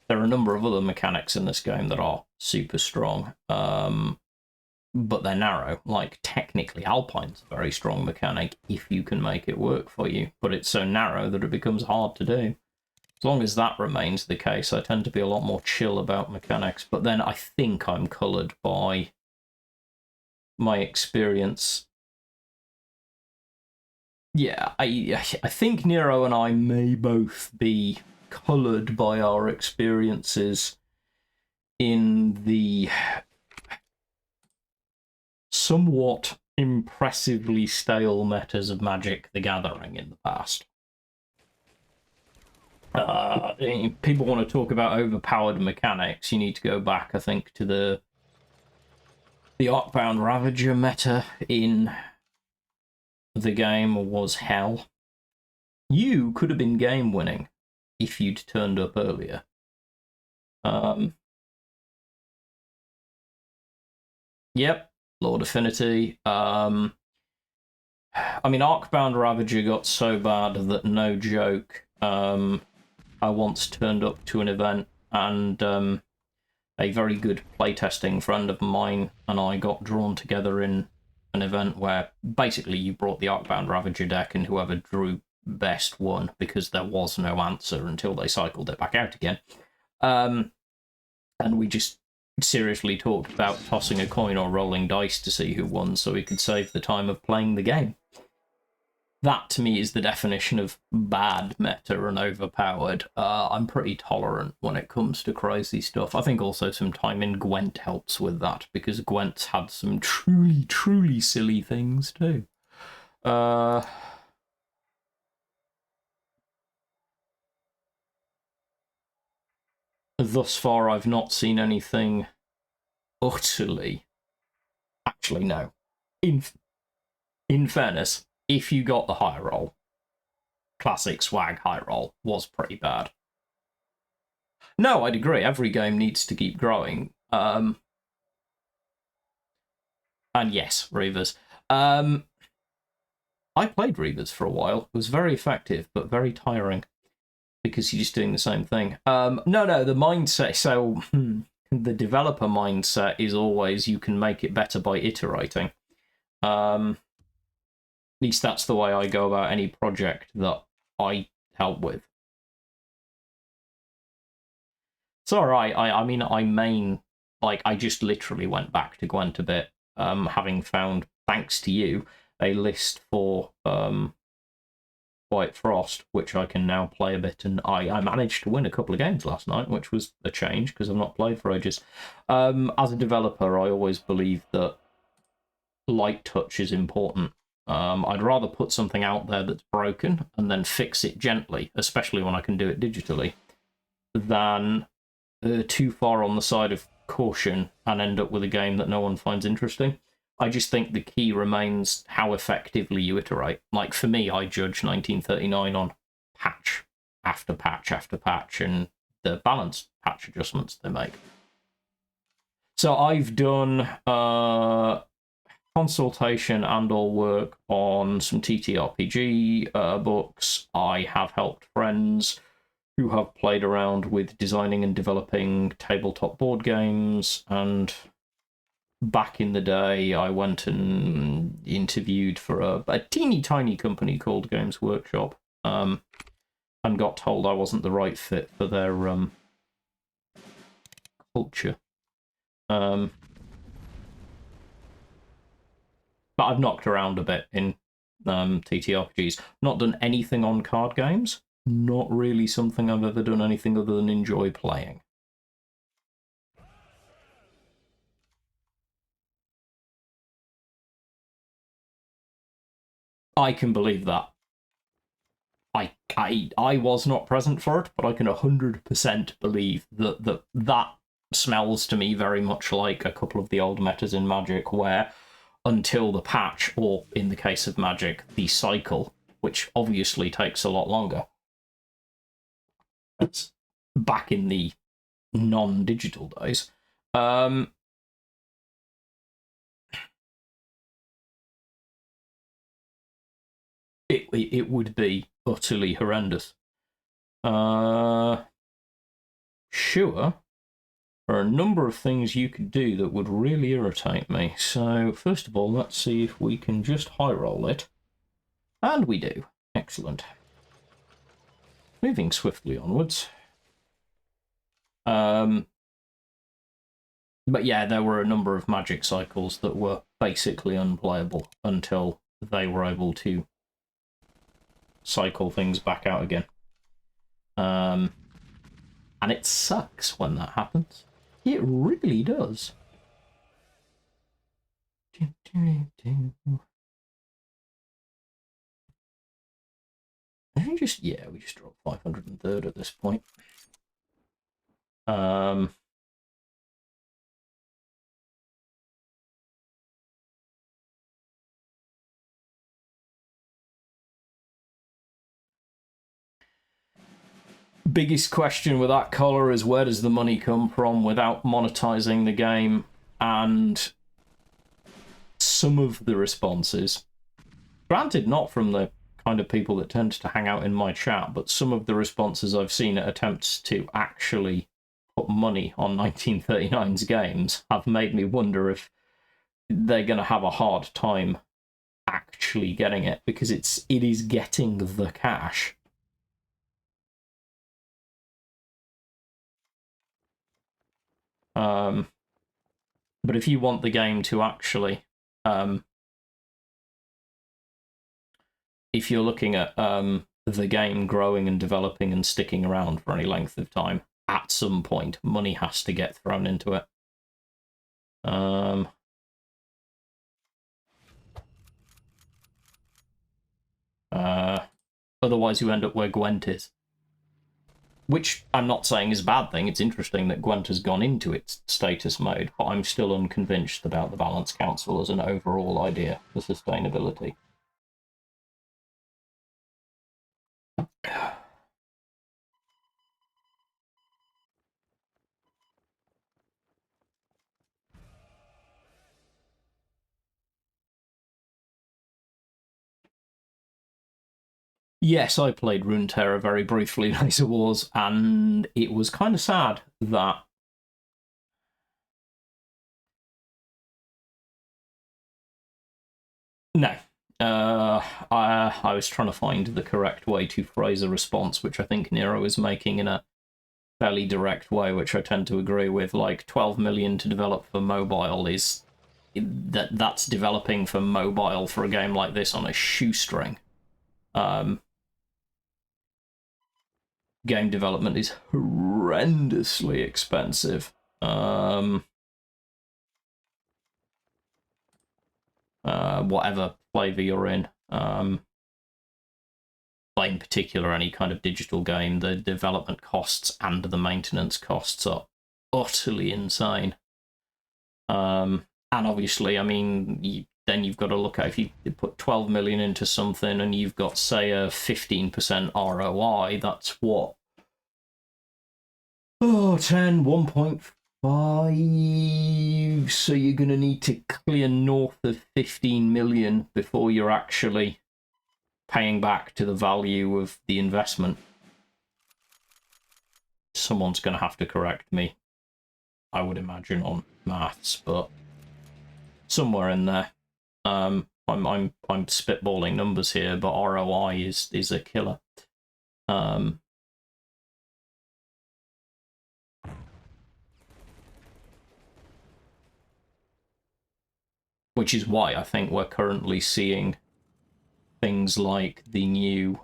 there are a number of other mechanics in this game that are super strong, but they're narrow. Like, technically, Alpine's a very strong mechanic if you can make it work for you, but it's so narrow that it becomes hard to do. As long as that remains the case, I tend to be a lot more chill about mechanics, but then I think I'm coloured by my experience. Yeah, I think Nero and I may both be coloured by our experiences in the somewhat impressively stale metas of Magic the Gathering in the past. People want to talk about overpowered mechanics. You need to go back, I think, to the Arcbound Ravager meta in the game was hell. You could have been game winning if you'd turned up earlier. Yep, Lord Affinity. I mean, Arcbound Ravager got so bad that, no joke, I once turned up to an event and a very good playtesting friend of mine and I got drawn together in an event where basically you brought the Arcbound Ravager deck and whoever drew best won, because there was no answer until they cycled it back out again. And we just seriously talked about tossing a coin or rolling dice to see who won so we could save the time of playing the game. That, to me, is the definition of bad meta and overpowered. I'm pretty tolerant when it comes to crazy stuff. I think also some time in Gwent helps with that, because Gwent's had some truly, truly silly things too. Thus far, I've not seen anything utterly... Actually, no. In fairness, if you got the high roll, classic swag high roll was pretty bad. No, I'd agree. Every game needs to keep growing. And yes, Reavers. I played Reavers for a while. It was very effective, but very tiring, because you're just doing the same thing. No, the mindset... So, the developer mindset is always you can make it better by iterating. At least that's the way I go about any project that I help with. It's alright. I mean, I just literally went back to Gwent a bit, having found, thanks to you, a list for White Frost, which I can now play a bit, and I managed to win a couple of games last night, which was a change, because I've not played for ages. As a developer, I always believe that light touch is important. I'd rather put something out there that's broken and then fix it gently, especially when I can do it digitally, than too far on the side of caution and end up with a game that no one finds interesting. I just think the key remains how effectively you iterate. Like, for me, I judge 1939 on patch after patch after patch and the balance patch adjustments they make. So I've done consultation and or work on some TTRPG books. I have helped friends who have played around with designing and developing tabletop board games, and back in the day I went and interviewed for a teeny tiny company called Games Workshop, and got told I wasn't the right fit for their culture. But I've knocked around a bit in TTRPGs. Not done anything on card games. Not really something I've ever done anything other than enjoy playing. I can believe that. I was not present for it, but I can 100% believe that smells to me very much like a couple of the old metas in Magic, where until the patch, or in the case of Magic, the cycle, which obviously takes a lot longer. back in the non-digital days. It would be utterly horrendous. Sure, there are a number of things you could do that would really irritate me. So first of all, let's see if we can just high roll it. And we do. Excellent. Moving swiftly onwards. But yeah, there were a number of magic cycles that were basically unplayable until they were able to cycle things back out again. And it sucks when that happens. It really does. We just dropped 503rd at this point. Biggest question with that color is where does the money come from without monetizing the game? And some of the responses, granted not from the kind of people that tend to hang out in my chat, but some of the responses I've seen at attempts to actually put money on 1939's games have made me wonder if they're going to have a hard time actually getting it, because it is getting the cash. But if you want the game to actually, if you're looking at the game growing and developing and sticking around for any length of time, at some point money has to get thrown into it. Otherwise you end up where Gwent is. Which I'm not saying is a bad thing. It's interesting that Gwent has gone into its status mode, but I'm still unconvinced about the Balance Council as an overall idea for sustainability. Yes, I played Runeterra very briefly in Ice Wars, and it was kind of sad that no. I was trying to find the correct way to phrase a response, which I think Nero is making in a fairly direct way, which I tend to agree with. Like 12 million to develop for mobile is that's developing for mobile for a game like this on a shoestring. Game development is horrendously expensive. Whatever flavor you're in. In particular, any kind of digital game, the development costs and the maintenance costs are utterly insane. And obviously, I mean, then you've got to look at if you put 12 million into something and you've got, say, a 15% ROI, that's what? Oh, 10, 1.5. So you're going to need to clear north of 15 million before you're actually paying back to the value of the investment. Someone's going to have to correct me, I would imagine, on maths, but somewhere in there. I'm spitballing numbers here, but ROI is a killer. Which is why I think we're currently seeing things like the new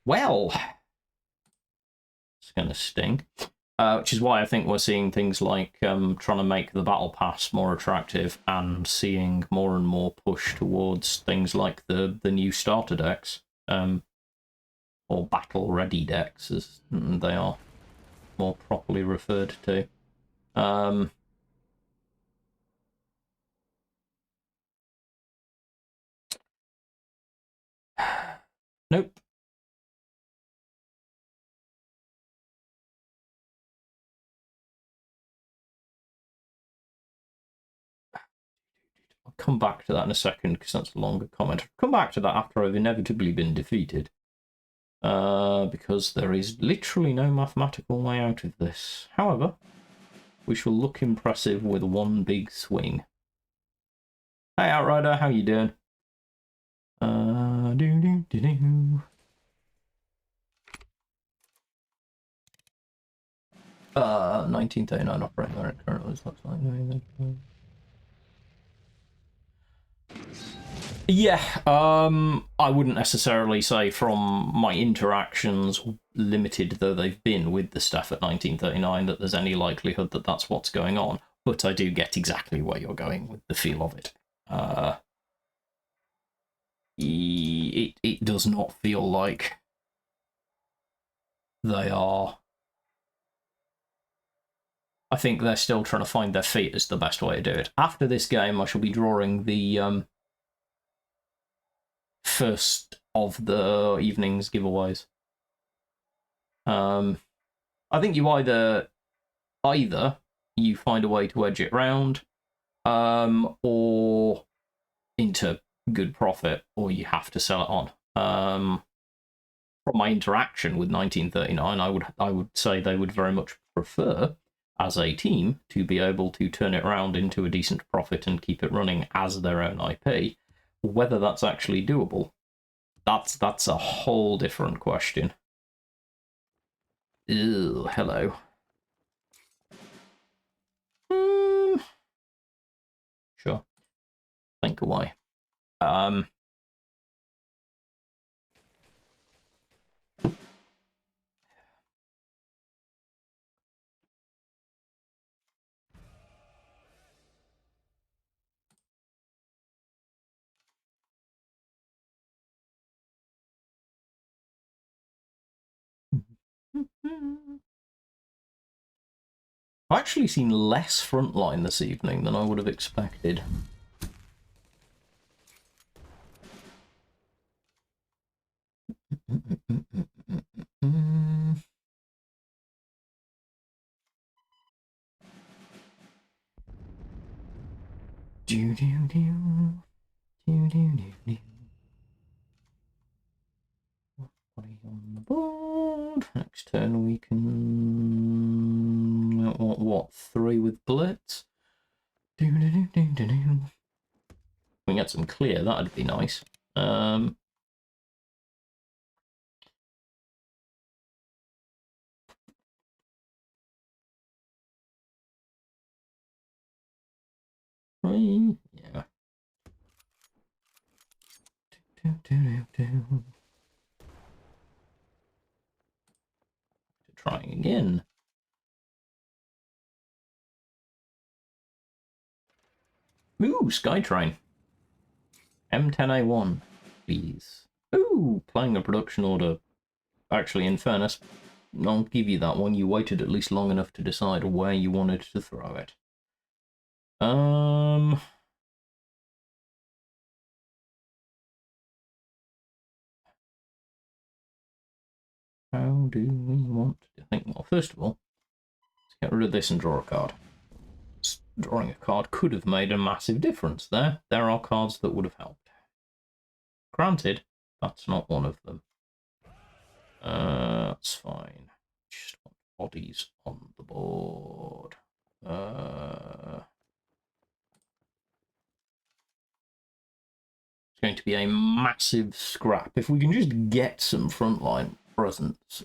well, it's gonna sting. Which is why I think we're seeing things like trying to make the battle pass more attractive and seeing more and more push towards things like the new starter decks, or battle ready decks as they are more properly referred to. Nope. I'll come back to that in a second because that's a longer comment. I'll come back to that after I've inevitably been defeated. Because there is literally no mathematical way out of this. However, we shall look impressive with one big swing. Hey Outrider, how you doing? 1939 operating on it currently looks like. Yeah, I wouldn't necessarily say from my interactions, limited though they've been with the staff at 1939, that there's any likelihood that that's what's going on, but I do get exactly where you're going with the feel of it. It does not feel like they are... I think they're still trying to find their feet is the best way to do it. After this game, I shall be drawing the first of the evening's giveaways. I think you either you find a way to edge it round, or into good profit, or you have to sell it on. From my interaction with 1939, I would say they would very much prefer, as a team, to be able to turn it around into a decent profit and keep it running as their own IP. Whether that's actually doable, that's a whole different question. Ew, hello. Sure. Think away. I've actually seen less frontline this evening than I would have expected. On the board. Next turn we can what 3 with blitz. We can get some clear. That'd be nice. Yeah. Trying again. Ooh, Skytrain. M10A1, please. Ooh, playing a production order. Actually, in fairness, I'll give you that one. You waited at least long enough to decide where you wanted to throw it. How do we want to think? Well, first of all, let's get rid of this and draw a card. Drawing a card could have made a massive difference there. There are cards that would have helped. Granted, that's not one of them. That's fine. Just want bodies on the board. It's going to be a massive scrap. If we can just get some frontline presence.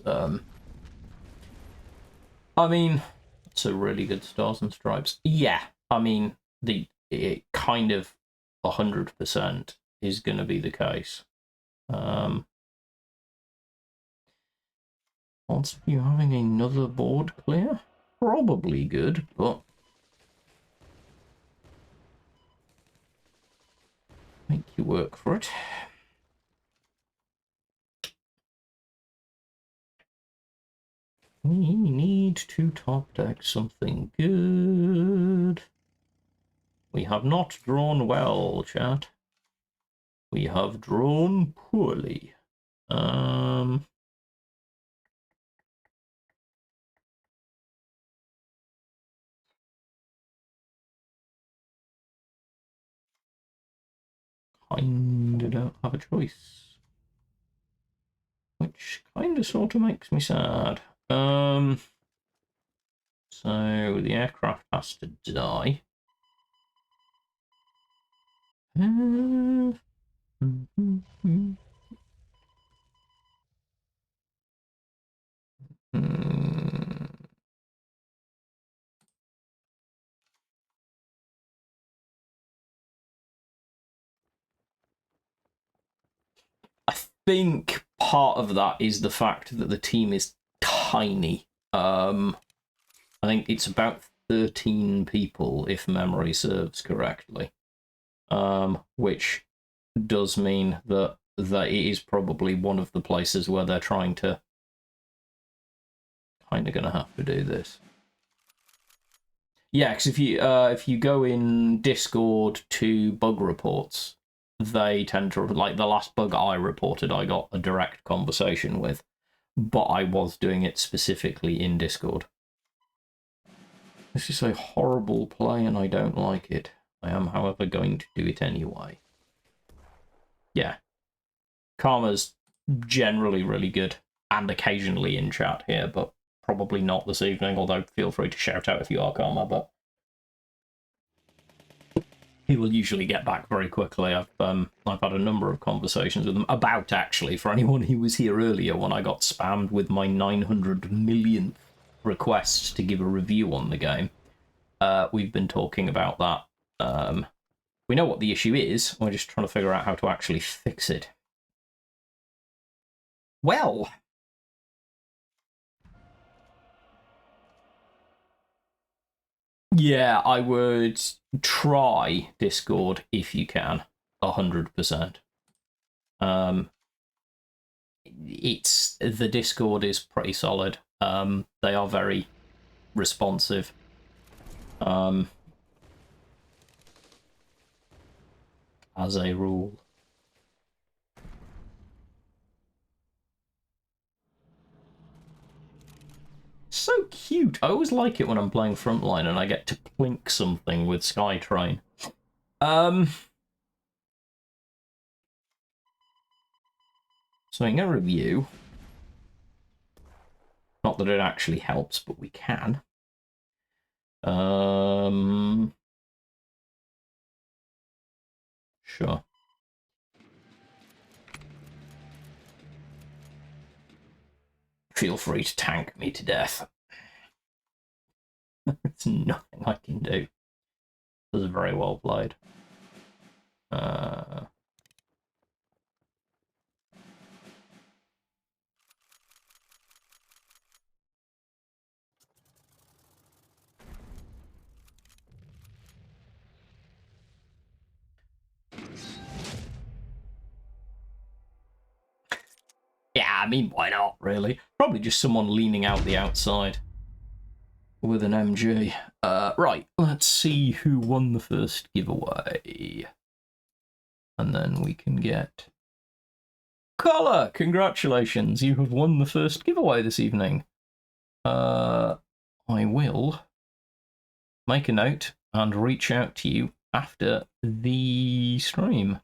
I mean, it's a really good Stars and Stripes. Yeah, I mean, it kind of 100% is going to be the case. Odds of you having another board clear? Probably good, but make you work for it. We need to top deck something good. We have not drawn well, chat. We have drawn poorly. Kinda don't have a choice. Which kinda sorta makes me sad. So the aircraft has to die. I think part of that is the fact that the team is tiny. I think it's about 13 people, if memory serves correctly. Which does mean that it is probably one of the places where they're trying to kind of going to have to do this. Yeah, because if you go in Discord to bug reports, they tend to, like the last bug I reported, I got a direct conversation with, but I was doing it specifically in Discord. This is a horrible play and I don't like it. I am, however, going to do it anyway. Yeah. Karma's generally really good, and occasionally in chat here, but probably not this evening, although feel free to shout out if you are Karma, but he will usually get back very quickly. I've had a number of conversations with him about, actually, for anyone who was here earlier when I got spammed with my 900 millionth request to give a review on the game. We've been talking about that. We know what the issue is, we're just trying to figure out how to actually fix it. Well, yeah, I would try Discord if you can, 100%. It's the Discord is pretty solid. They are very responsive. As a rule. So cute. I always like it when I'm playing Frontline and I get to plink something with Skytrain. So in a review, not that it actually helps, but we can. Sure. Feel free to tank me to death. There's nothing I can do. This is very well played. Yeah, I mean, why not, really? Probably just someone leaning out the outside with an MG. Right, let's see who won the first giveaway. And then we can get... Collar! Congratulations, you have won the first giveaway this evening. I will make a note and reach out to you after the stream.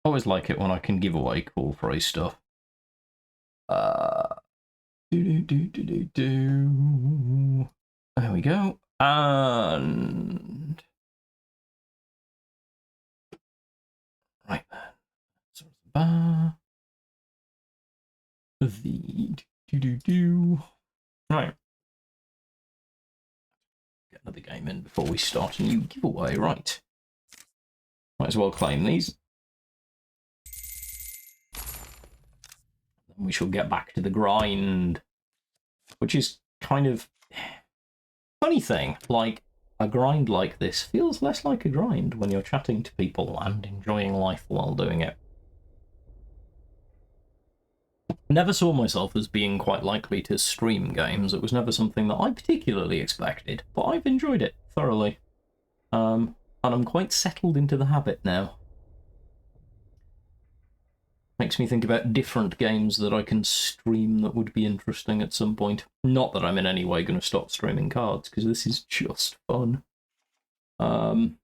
I always like it when I can give away cool free stuff. There we go. And right then. Right. Get another game in before we start a new giveaway. Right. Might as well claim these. We shall get back to the grind, which is kind of funny thing. Like, a grind like this feels less like a grind when you're chatting to people and enjoying life while doing it. Never saw myself as being quite likely to stream games. It was never something that I particularly expected, but I've enjoyed it thoroughly. And I'm quite settled into the habit now. Makes me think about different games that I can stream that would be interesting at some point. Not that I'm in any way going to stop streaming cards, because this is just fun. Well,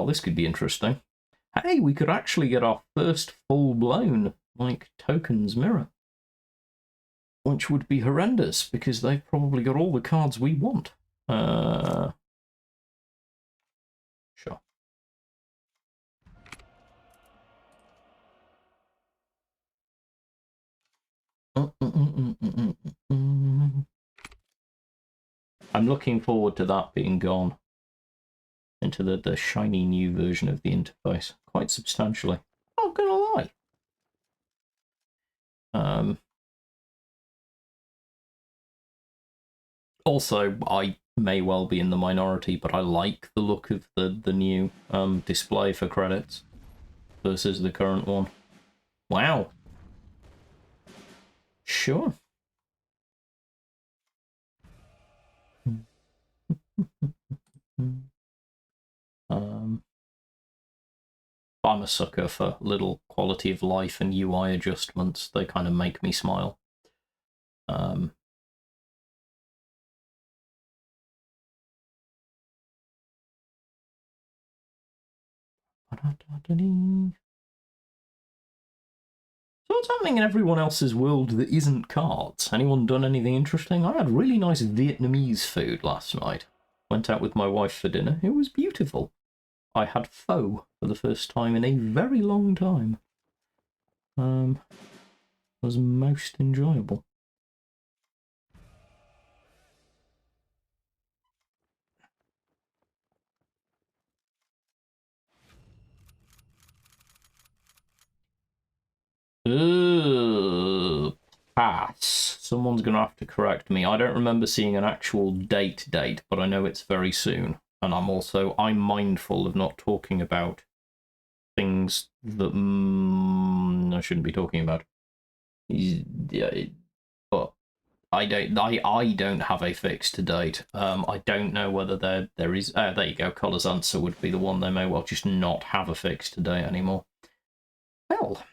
this could be interesting. Hey, we could actually get our first full-blown, like, tokens mirror. Which would be horrendous, because they've probably got all the cards we want. Sure. I'm looking forward to that being gone into the shiny new version of the interface, quite substantially. Not gonna lie. Also, I may well be in the minority, but I like the look of the new display for credits versus the current one. Wow. Sure. I'm a sucker for little quality of life and UI adjustments. They kind of make me smile. So what's happening in everyone else's world that isn't cards? Anyone done anything interesting? I had really nice Vietnamese food last night. Went out with my wife for dinner. It was beautiful. I had pho for the first time in a very long time. It was most enjoyable. Pass. Someone's going to have to correct me. I don't remember seeing an actual date, but I know it's very soon. And I'm mindful of not talking about things that I shouldn't be talking about. Yeah, but I don't have a fixed date. I don't know whether there is. There you go. Color's answer would be the one. They may well just not have a fixed date anymore. Well,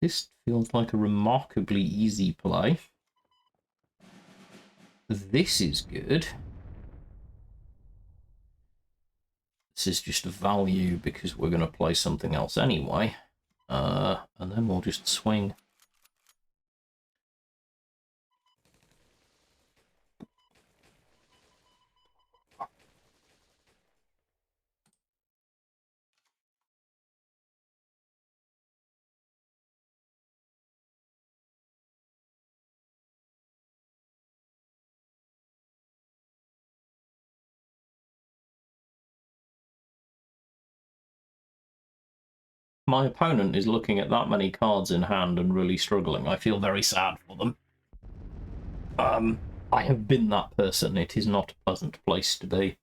this feels like a remarkably easy play. This is good. This is just a value because we're going to play something else anyway. And then we'll just swing. My opponent is looking at that many cards in hand and really struggling. I feel very sad for them. I have been that person. It is not a pleasant place to be.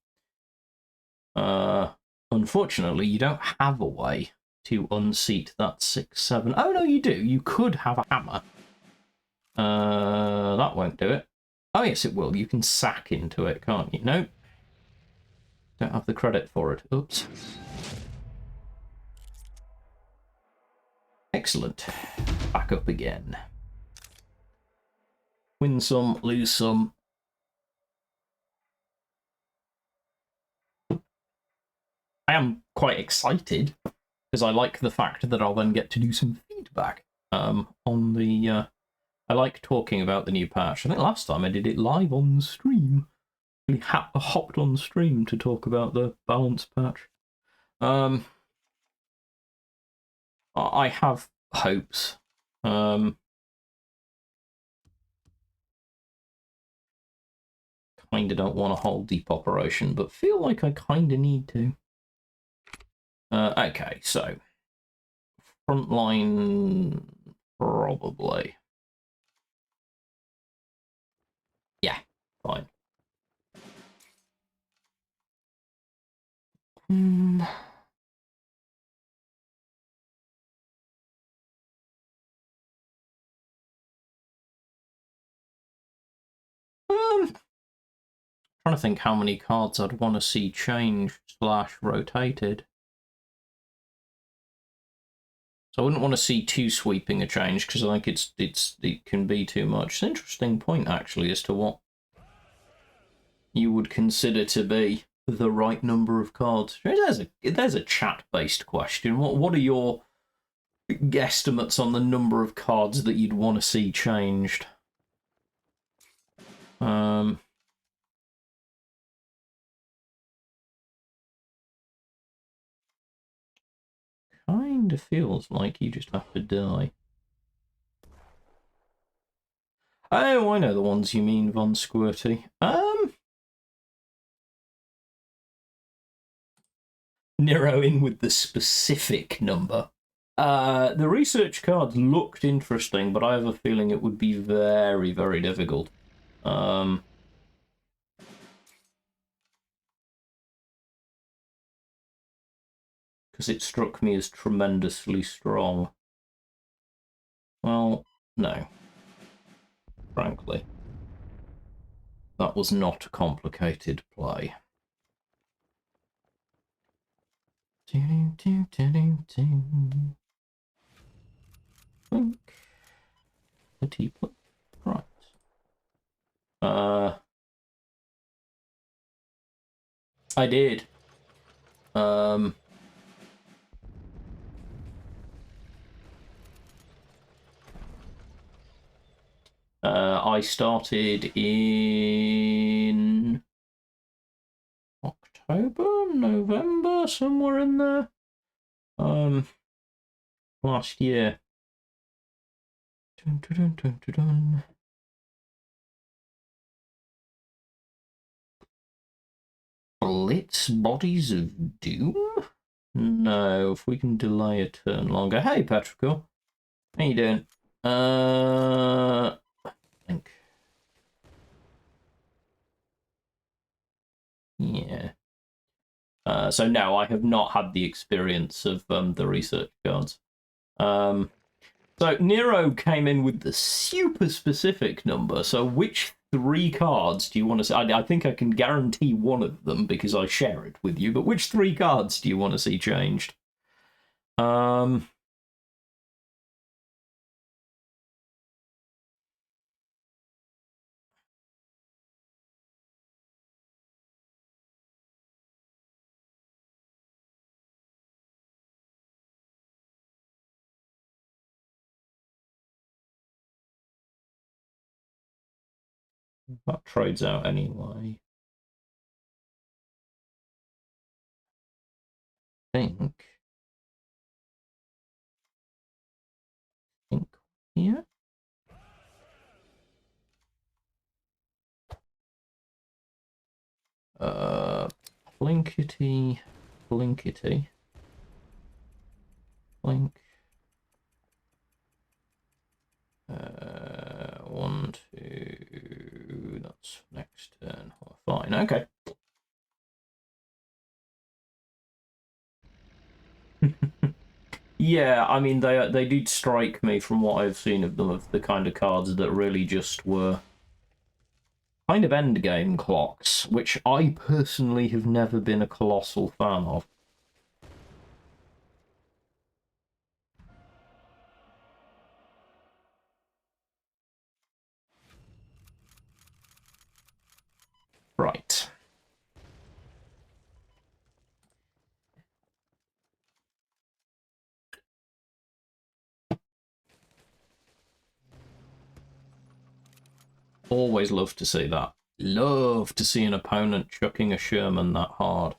Unfortunately, you don't have a way to unseat that 6/7. Oh, no, you do. You could have a hammer. That won't do it. Oh, yes, it will. You can sack into it, can't you? No. Don't have the credit for it. Oops. Excellent. Back up again. Win some, lose some. I am quite excited because I like the fact that I'll then get to do some feedback on the... I like talking about the new patch. I think last time I did it live on stream. We hopped on stream to talk about the balance patch. I have hopes. Kind of don't want a whole deep operation, but feel like I kind of need to. Okay, so frontline probably. Yeah, fine. trying to think how many cards I'd want to see changed / rotated. So I wouldn't want to see too sweeping a change because I think it can be too much. It's an interesting point actually as to what you would consider to be the right number of cards. There's a chat-based question. What are your guesstimates on the number of cards that you'd want to see changed? Kind of feels like you just have to die. Oh, I know the ones you mean, Von Squirty. Narrow in with the specific number. The research cards looked interesting, but I have a feeling it would be very, very difficult. Because it struck me as tremendously strong. Well, no. Frankly. That was not a complicated play. Blink. The teapot. Right. I did. I started in October, November, somewhere in there. Last year. Dun, dun, dun, dun, dun, dun. Blitz Bodies of Doom? No, if we can delay a turn longer. Hey, Petrichor. How you doing? I think. Yeah. So no, I have not had the experience of the research cards. So Nero came in with the super specific number. So which 3 cards do you want to see? I think I can guarantee one of them because I share it with you. But which 3 cards do you want to see changed? That trades out anyway. I think here. Blinkety, blinkety, blink. 1, 2. That's next turn. Fine. Okay. Yeah, I mean they did strike me from what I've seen of them of the kind of cards that really just were kind of endgame clocks, which I personally have never been a colossal fan of. Right. Always love to see that. Love to see an opponent chucking a Sherman that hard.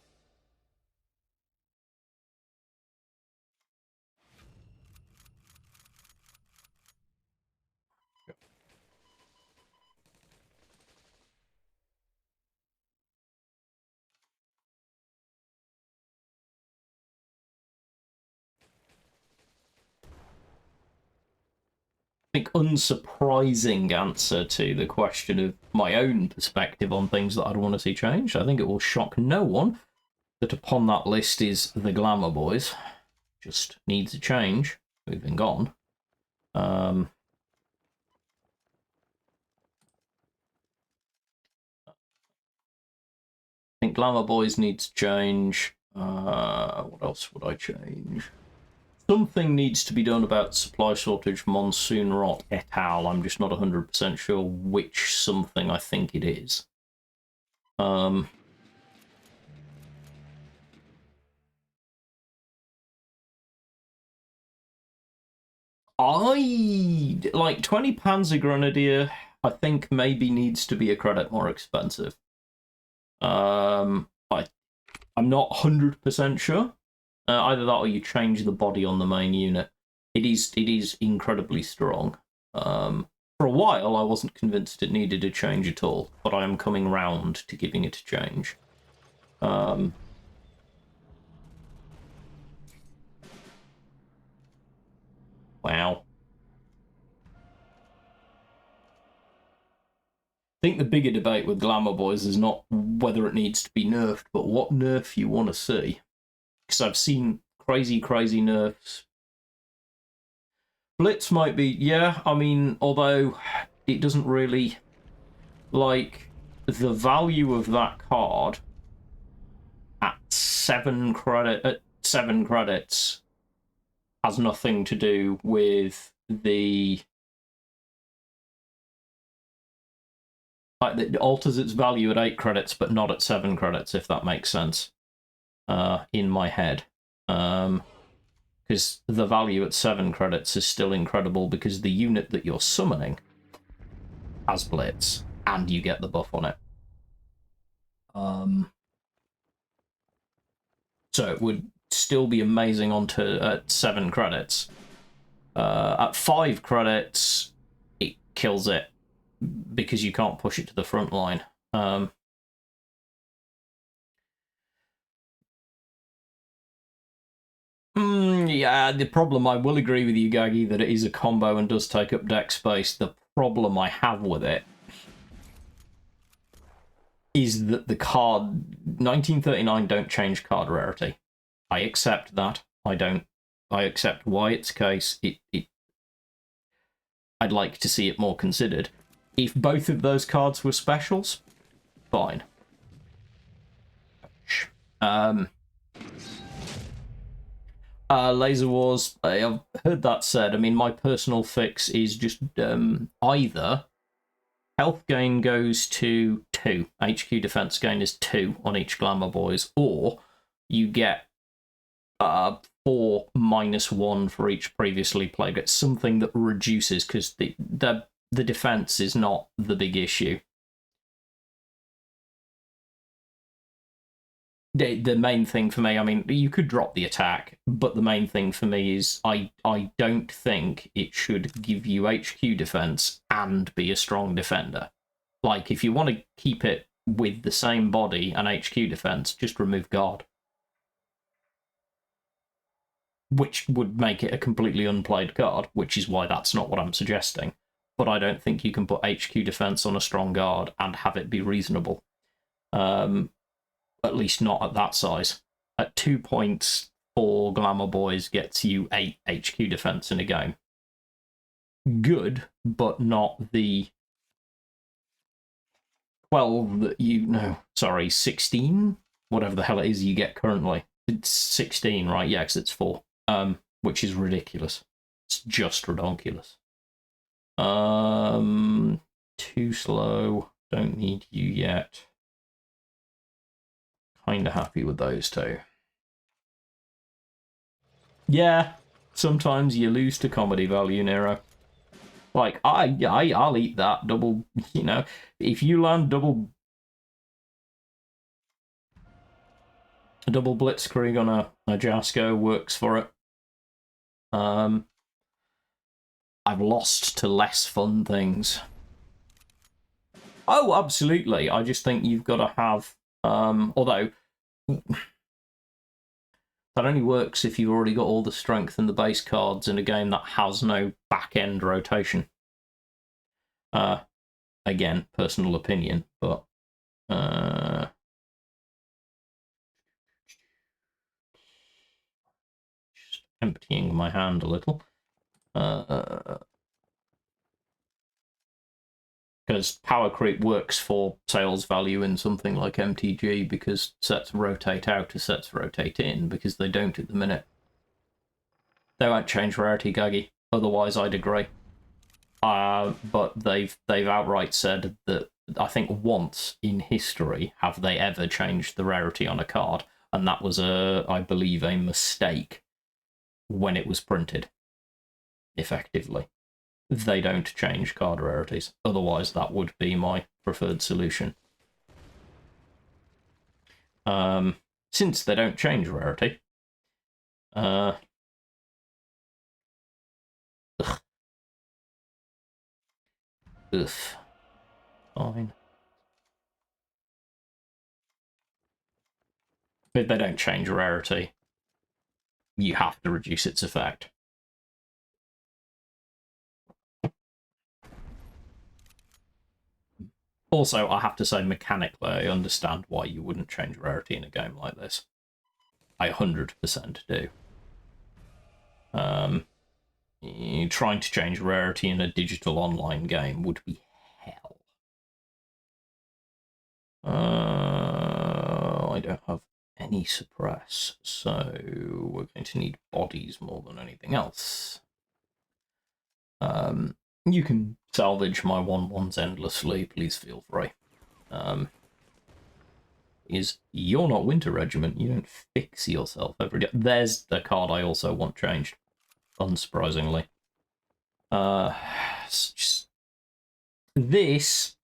I think unsurprising answer to the question of my own perspective on things that I'd want to see changed. I think it will shock no one that upon that list is the Glamour Boys. Just needs a change. Moving on. think Glamour Boys need to change. What else would I change? Something needs to be done about supply shortage, Monsoon Rot et al. I'm just not 100% sure which something I think it is. Like 20 Panzer Grenadier, I think maybe needs to be a credit more expensive. I'm not 100% sure. Either that or you change the body on the main unit. It is incredibly strong. For a while, I wasn't convinced it needed a change at all, but I am coming round to giving it a change. Wow. I think the bigger debate with Glamour Boys is not whether it needs to be nerfed, but what nerf you want to see. Because I've seen crazy, crazy nerfs. Blitz might be, yeah, I mean, although it doesn't really, like, the value of that card at 7 credits has nothing to do with the, like, it alters its value at 8 credits but not at 7 credits, if that makes sense, in my head. Because the value at 7 credits is still incredible because the unit that you're summoning has Blitz, and you get the buff on it. So it would still be amazing at 7 credits. At 5 credits, it kills it because you can't push it to the front line. Yeah, the problem, I will agree with you, Gaggy, that it is a combo and does take up deck space. The problem I have with it is that the card 1939 don't change card rarity. I accept that. I don't. I accept why it's the case. I'd like to see it more considered. If both of those cards were specials, fine. Laser Wars, I've heard that said. I mean, my personal fix is just either health gain goes to 2, HQ defense gain is 2 on each Glamour Boys, or you get 4 -1 for each previously played. It's something that reduces, because the defense is not the big issue. The main thing for me, I mean, you could drop the attack, but the main thing for me is I don't think it should give you HQ defense and be a strong defender. Like, if you want to keep it with the same body and HQ defense, just remove guard. Which would make it a completely unplayed card, which is why that's not what I'm suggesting. But I don't think you can put HQ defense on a strong guard and have it be reasonable. At least not at that size. At 2 points, 4 Glamour Boys gets you 8 HQ defense in a game. Good, but not the 12 that you know. Sorry, 16? Whatever the hell it is you get currently. It's 16, right? Yeah, because it's 4. Which is ridiculous. It's just ridiculous. Too slow. Don't need you yet. Kinda happy with those two. Yeah, sometimes you lose to comedy value, Nero. Like, I'll eat that double, you know, if you land double blitzkrieg on a Jasko, works for it. I've lost to less fun things. Oh, absolutely. I just think you've got to have, although that only works if you've already got all the strength and the base cards in a game that has no back-end rotation. Again, personal opinion, but just emptying my hand a little. because power creep works for sales value in something like MTG, because sets rotate out as sets rotate in, because they don't at the minute. They won't change rarity, Gaggy. Otherwise, I'd agree. But they've outright said that, I think once in history have they ever changed the rarity on a card, and that was I believe, a mistake when it was printed. Effectively, they don't change card rarities. Otherwise, that would be my preferred solution. Since they don't change rarity, ugh. Ugh. Fine. If they don't change rarity, you have to reduce its effect. Also, I have to say, mechanically, I understand why you wouldn't change rarity in a game like this. I 100% do. Trying to change rarity in a digital online game would be hell. I don't have any suppress, so we're going to need bodies more than anything else. You can salvage my 1/1s endlessly, please feel free. You're not Winter Regiment, you don't fix yourself every day. There's the card I also want changed, unsurprisingly. This,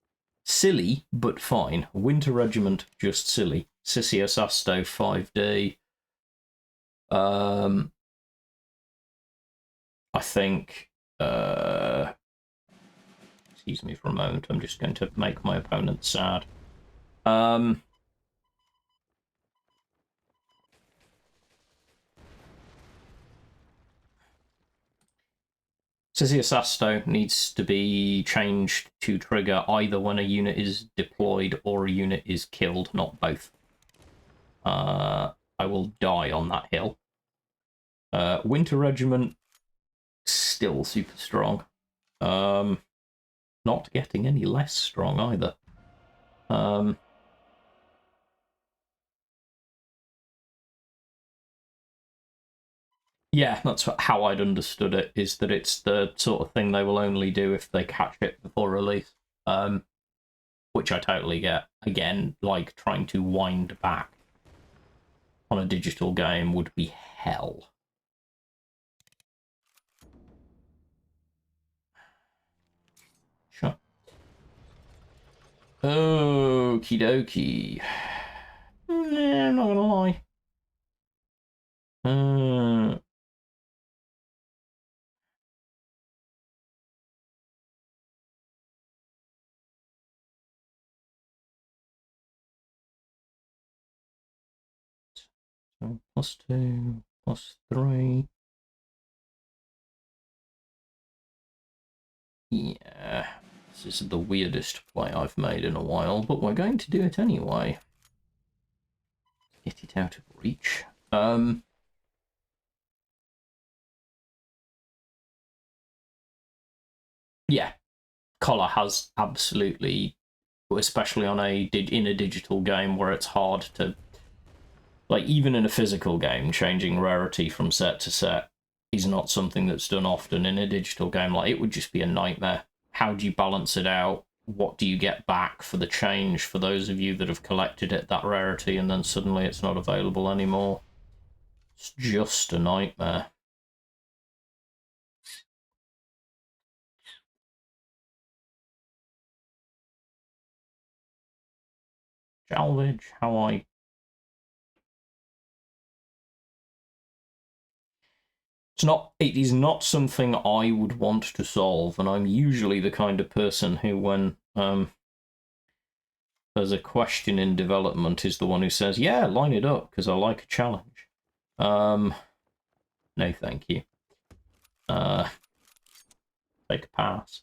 silly, but fine. Winter Regiment, just silly. Sissius Asto, 5D. I think, excuse me for a moment, I'm just going to make my opponent sad. Sissius Asto needs to be changed to trigger either when a unit is deployed or a unit is killed, not both. I will die on that hill. Winter Regiment, still super strong. Not getting any less strong either. Yeah, that's how I'd understood it, is that it's the sort of thing they will only do if they catch it before release. Which I totally get. Again, like, trying to wind back on a digital game would be hell. Sure. Okie dokie. Nah, I'm not gonna lie. So +2, +3. Yeah, this is the weirdest play I've made in a while, but we're going to do it anyway. Get it out of reach. Yeah, color has absolutely, especially on in a digital game where it's hard to, like, even in a physical game, changing rarity from set to set is not something that's done often. In a digital game, like, it would just be a nightmare. How do you balance it out? What do you get back for the change for those of you that have collected it, that rarity, and then suddenly it's not available anymore? It's just a nightmare. Salvage, how I... It is not something I would want to solve, and I'm usually the kind of person who, when there's a question in development, is the one who says, yeah, line it up, because I like a challenge. No, thank you. Take a pass.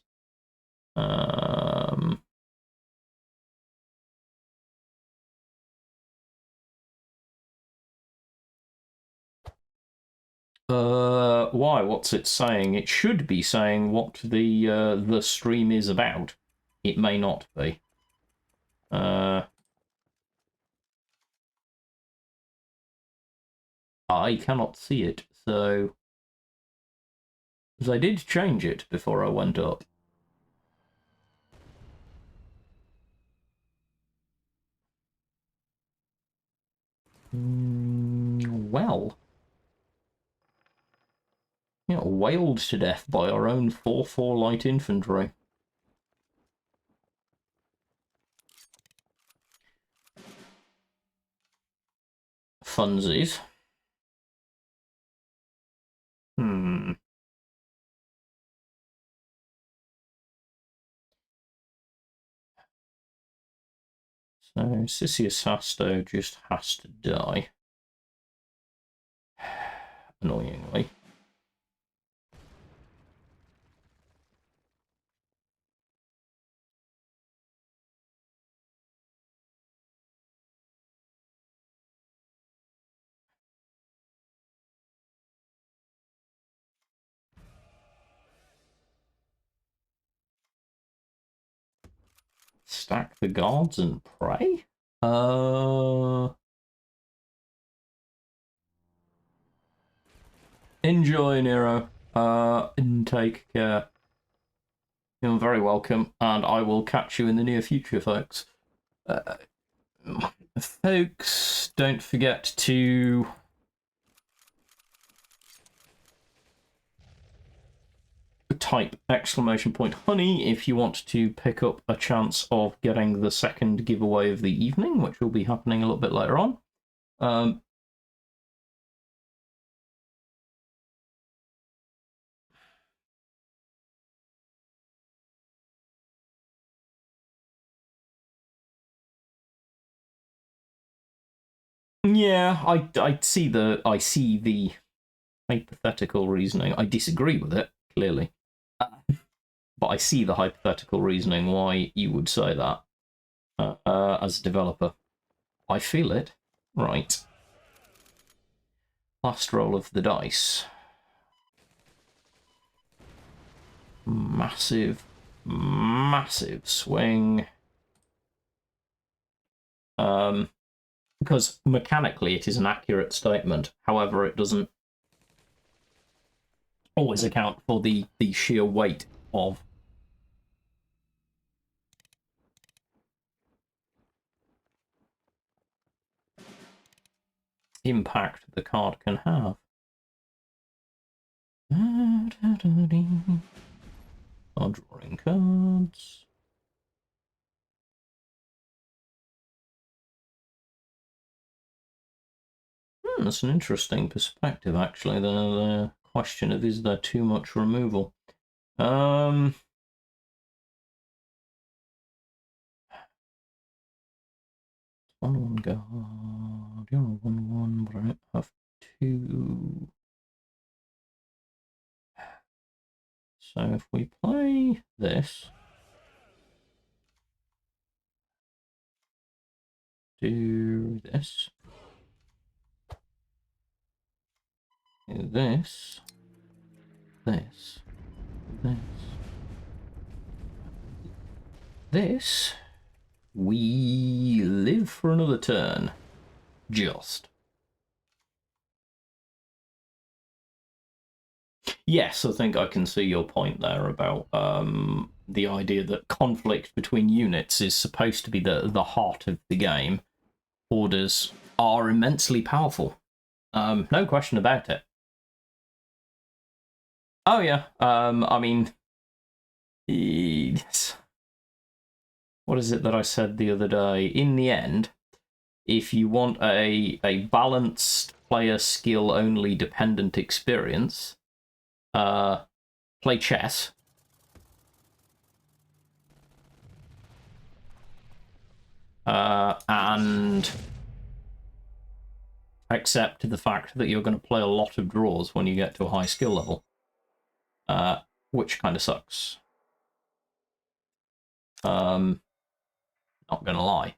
Why? What's it saying? It should be saying what the stream is about. it may not be. I cannot see it, so... Because I did change it before I went up. Well... Yeah, wailed to death by our own 4-4 light infantry. Funsies. So Sissius Hasto just has to die. Annoyingly. Stack the guards and pray? Enjoy, Nero. And take care. You're very welcome, and I will catch you in the near future, folks. Folks, don't forget to... type !honey if you want to pick up a chance of getting the second giveaway of the evening, which will be happening a little bit later on. Yeah, I see the hypothetical reasoning. I disagree with it, clearly. But I see the hypothetical reasoning why you would say that as a developer. I feel it. Right. Last roll of the dice. Massive, massive swing. Because mechanically it is an accurate statement. However, it doesn't always account for the sheer weight of impact the card can have. Are drawing cards. That's an interesting perspective, actually. The question of is there too much removal? One guard. You're a 1/1, but I don't have two. So if we play this, do this, do this, this, this, we live for another turn. Just. Yes, I think I can see your point there about the idea that conflict between units is supposed to be the heart of the game. Orders are immensely powerful. No question about it. Oh yeah, I mean, what is it that I said the other day? In the end, if you want a balanced player skill only dependent experience, play chess. And accept the fact that you're going to play a lot of draws when you get to a high skill level, which kind of sucks. Not going to lie.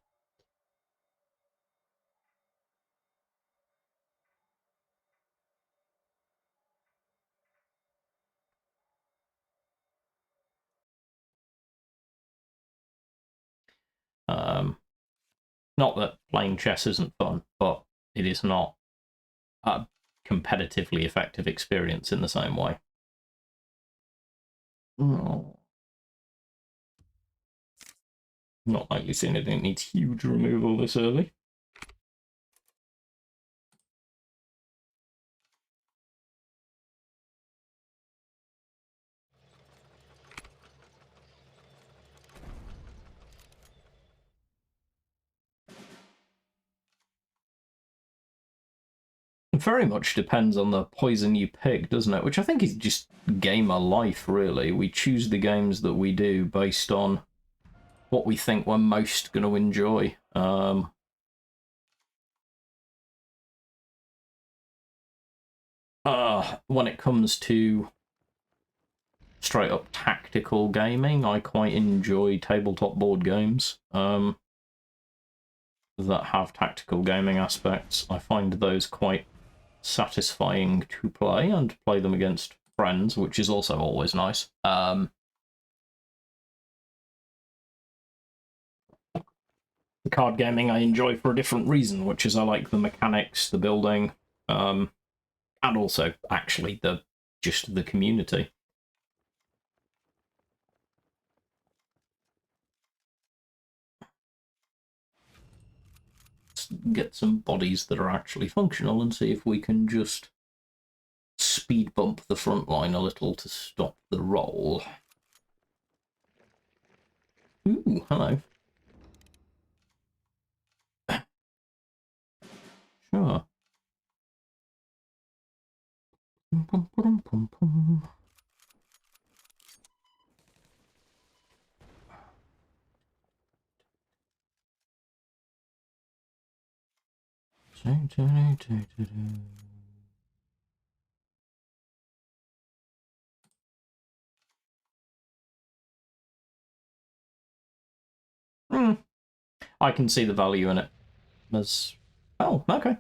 Not that playing chess isn't fun, but it is not a competitively effective experience in the same way. Oh. Not likely seen anything that needs huge removal this early. It very much depends on the poison you pick, doesn't it? Which I think is just gamer life, really. We choose the games that we do based on what we think we're most going to enjoy. When it comes to straight up tactical gaming, I quite enjoy tabletop board games that have tactical gaming aspects. I find those quite satisfying to play, and play them against friends, which is also always nice. The card gaming I enjoy for a different reason, which is I like the mechanics, the building, and also actually just the community. Let's get some bodies that are actually functional and see if we can just speed bump the front line a little to stop the roll. Ooh, hello. Sure. Pum, pum, pum, pum. I can see the value in it. As oh, okay.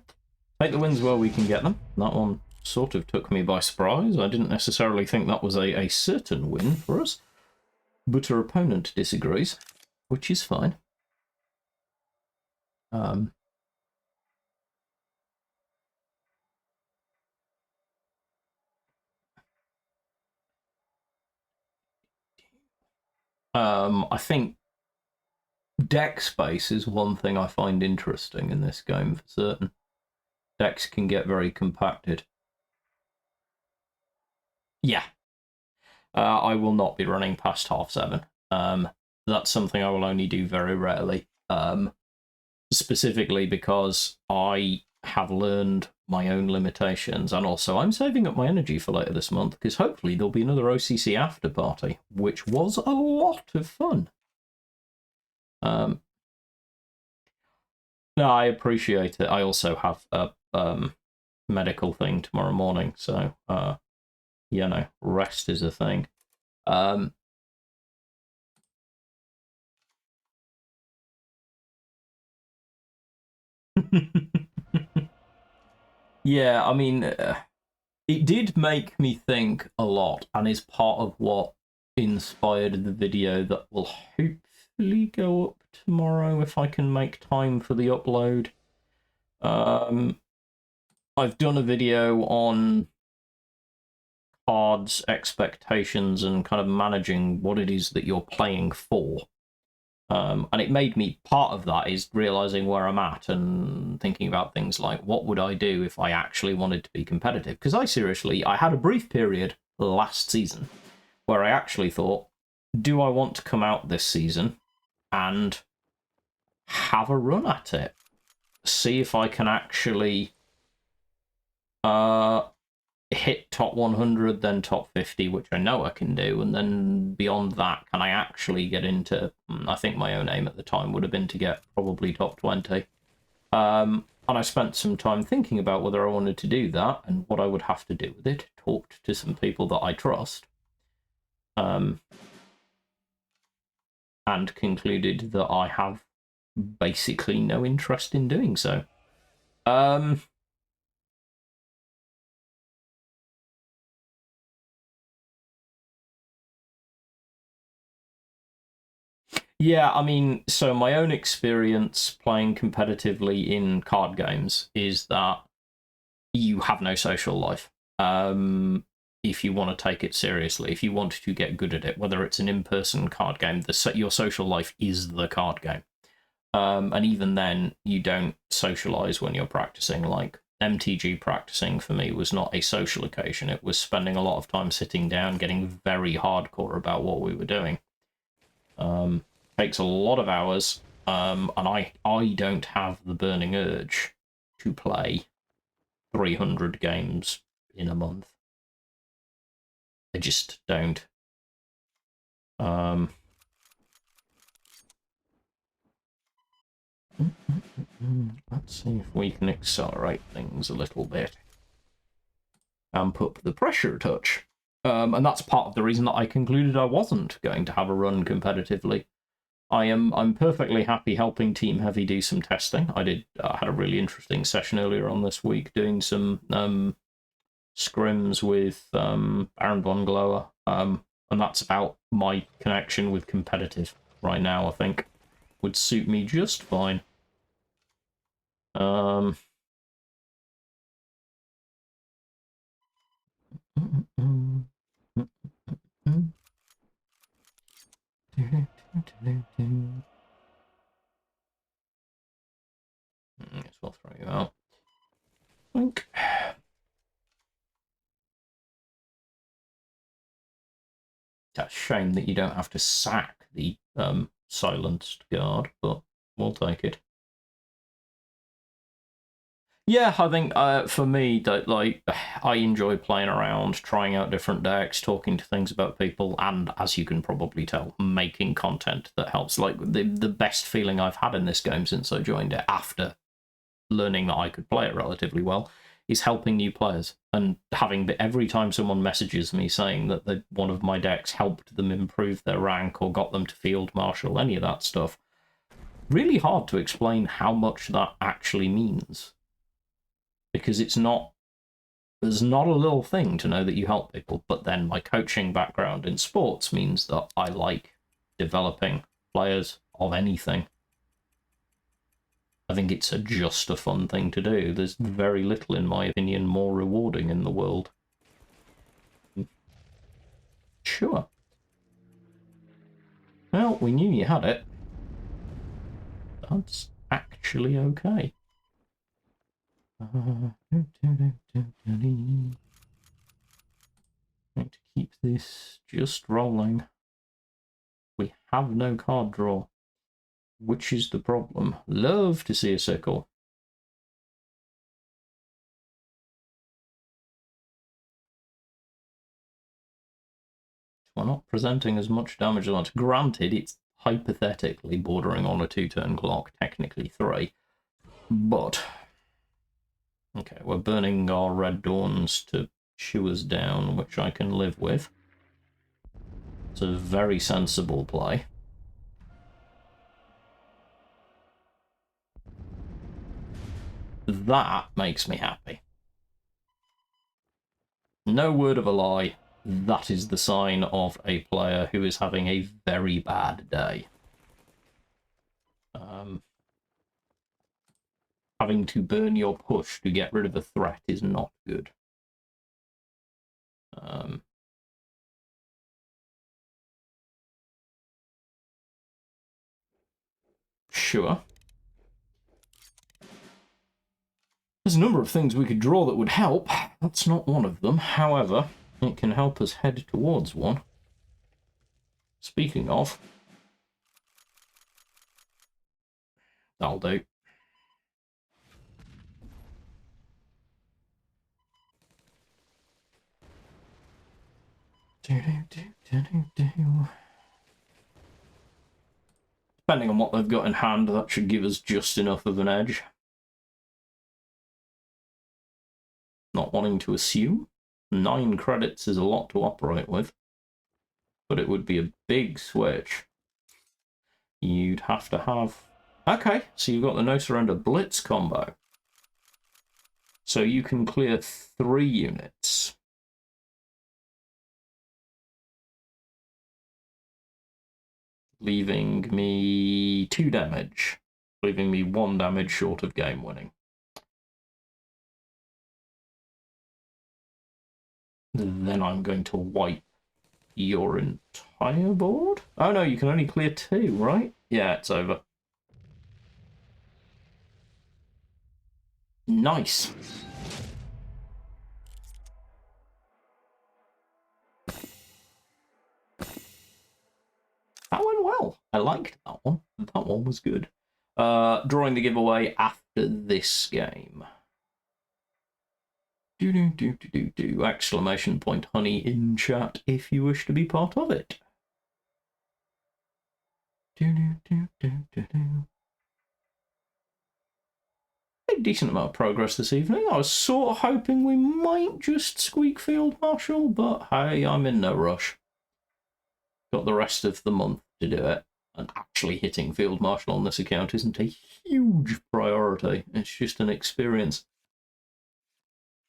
Take the wins where we can get them. That one sort of took me by surprise. I didn't necessarily think that was a certain win for us. But our opponent disagrees, which is fine. I think deck space is one thing I find interesting in this game for certain. Decks can get very compacted. Yeah. I will not be running past 7:30. That's something I will only do very rarely. Specifically because I have learned my own limitations, and also I'm saving up my energy for later this month, because hopefully there'll be another OCC after party, which was a lot of fun. No, I appreciate it. I also have a medical thing tomorrow morning, so you know, rest is a thing. Yeah, I mean, it did make me think a lot, and is part of what inspired the video that will hopefully go up tomorrow if I can make time for the upload. I've done a video on cards, expectations, and kind of managing what it is that you're playing for. And it made me, part of that is realizing where I'm at and thinking about things like, what would I do if I actually wanted to be competitive? Because I had a brief period last season where I actually thought, do I want to come out this season and have a run at it? See if I can actually hit top 100, then top 50, which I know I can do, and then beyond that, can I actually get into, I think my own aim at the time would have been to get probably top 20. And I spent some time thinking about whether I wanted to do that and what I would have to do with it, talked to some people that I trust, and concluded that I have basically no interest in doing so. Yeah, I mean, so my own experience playing competitively in card games is that you have no social life. If you want to take it seriously, if you want to get good at it, whether it's an in-person card game, your social life is the card game. And even then, you don't socialize when you're practicing. Like, MTG practicing for me was not a social occasion. It was spending a lot of time sitting down, getting very hardcore about what we were doing. Takes a lot of hours, and I don't have the burning urge to play 300 games in a month. I just don't. Let's see if we can accelerate things a little bit. Amp up the pressure a touch. And that's part of the reason that I concluded I wasn't going to have a run competitively. I'm perfectly happy helping Team Heavy do some testing. I had a really interesting session earlier on this week doing some scrims with Baron Von Glower, and that's about my connection with competitive right now. I think would suit me just fine. Yes, we'll throw you out. Think. It's a shame that you don't have to sack the silenced guard, but we'll take it. Yeah, I think for me, that like I enjoy playing around, trying out different decks, talking to things about people, and as you can probably tell, making content that helps. Like the best feeling I've had in this game since I joined it, after learning that I could play it relatively well, is helping new players and having every time someone messages me saying that one of my decks helped them improve their rank or got them to field marshal, any of that stuff. Really hard to explain how much that actually means. Because there's not a little thing to know that you help people, but then my coaching background in sports means that I like developing players of anything. I think it's just a fun thing to do. There's very little, in my opinion, more rewarding in the world. Sure. Well, we knew you had it. That's actually okay. Going to keep this just rolling. We have no card draw, which is the problem. Love to see a sickle. We're not presenting as much damage as that. Granted, it's hypothetically bordering on a 2-turn clock, technically 3, but okay, we're burning our red dawns to chew us down, which I can live with. It's a very sensible play. That makes me happy. No word of a lie, that is the sign of a player who is having a very bad day. Having to burn your push to get rid of a threat is not good. Sure. There's a number of things we could draw that would help. That's not one of them. However, it can help us head towards one. Speaking of, that'll do. Depending on what they've got in hand, that should give us just enough of an edge. Not wanting to assume. 9 credits is a lot to operate with, but it would be a big switch. You'd have to have... Okay, so you've got the No Surrender Blitz combo. So you can clear 3 units. leaving me 2 damage, leaving me 1 damage short of game winning. Then I'm going to wipe your entire board? Oh no, you can only clear 2, right? Yeah, it's over. Nice. That went well. I liked that one. That one was good. Drawing the giveaway after this game. Exclamation point honey in chat if you wish to be part of it. A decent amount of progress this evening. I was sort of hoping we might just squeak Field Marshal, but hey, I'm in no rush. Got the rest of the month to do it, and actually hitting Field Marshal on this account isn't a huge priority. It's just an experience.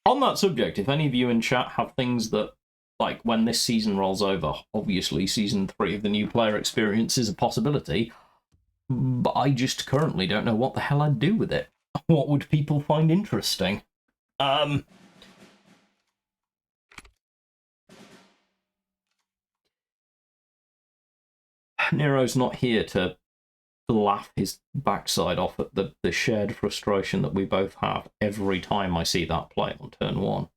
On that subject, if any of you in chat have things that, like, when this season rolls over, obviously Season 3 of the new player experience is a possibility, but I just currently don't know what the hell I'd do with it. What would people find interesting? Nero's not here to laugh his backside off at the shared frustration that we both have every time I see that play on turn 1.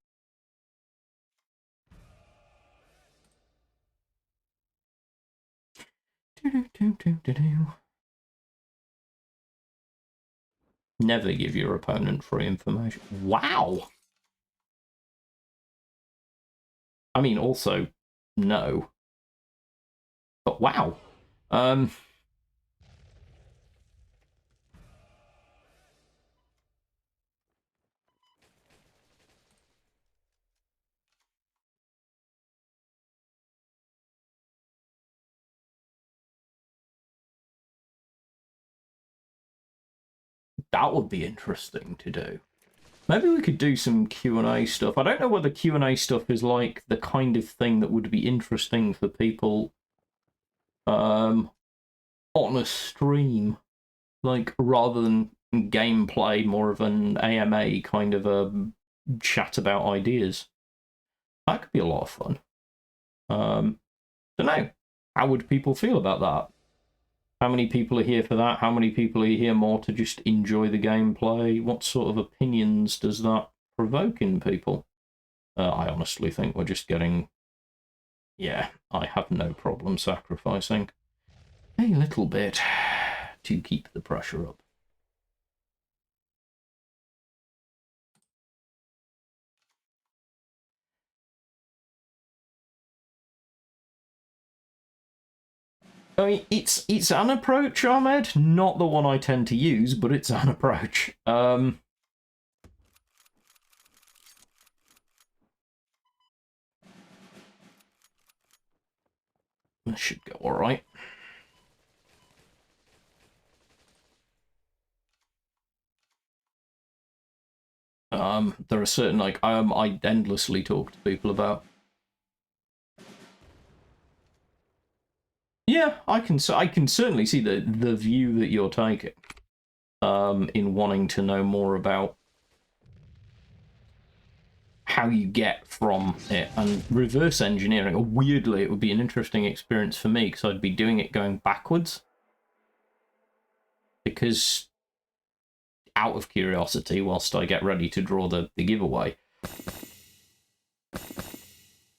Never give your opponent free information. Wow! I mean, also, no. But wow. That would be interesting to do. Maybe we could do some Q&A stuff. I don't know whether Q&A stuff is like the kind of thing that would be interesting for people on a stream. Like, rather than gameplay, more of an AMA kind of a chat about ideas. That could be a lot of fun. Don't know. How would people feel about that? How many people are here for that? How many people are here more to just enjoy the gameplay? What sort of opinions does that provoke in people? I honestly think we're just getting... Yeah, I have no problem sacrificing a little bit to keep the pressure up. I mean, it's an approach, Ahmed. Not the one I tend to use, but it's an approach. This should go all right. There are certain, like, I endlessly talk to people about. Yeah, I can certainly see the view that you're taking, in wanting to know more about how you get from it, and reverse engineering. Weirdly, it would be an interesting experience for me because I'd be doing it going backwards. Because, out of curiosity, whilst I get ready to draw the giveaway.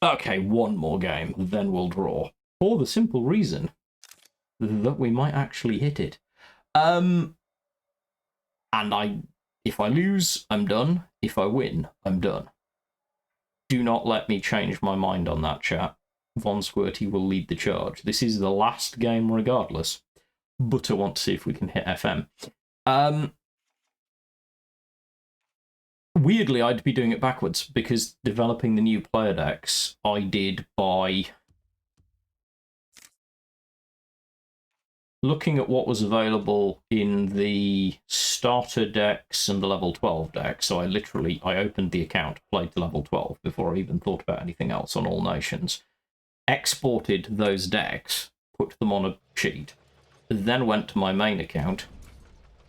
Okay, one more game, then we'll draw. For the simple reason that we might actually hit it. And if I lose, I'm done. If I win, I'm done. Do not let me change my mind on that, chat. Von Squirty will lead the charge. This is the last game regardless. But I want to see if we can hit FM. Weirdly, I'd be doing it backwards, because developing the new player decks, I did by looking at what was available in the starter decks and the level 12 decks. So I opened the account, played the level 12 before I even thought about anything else on All Nations, exported those decks, put them on a sheet, then went to my main account,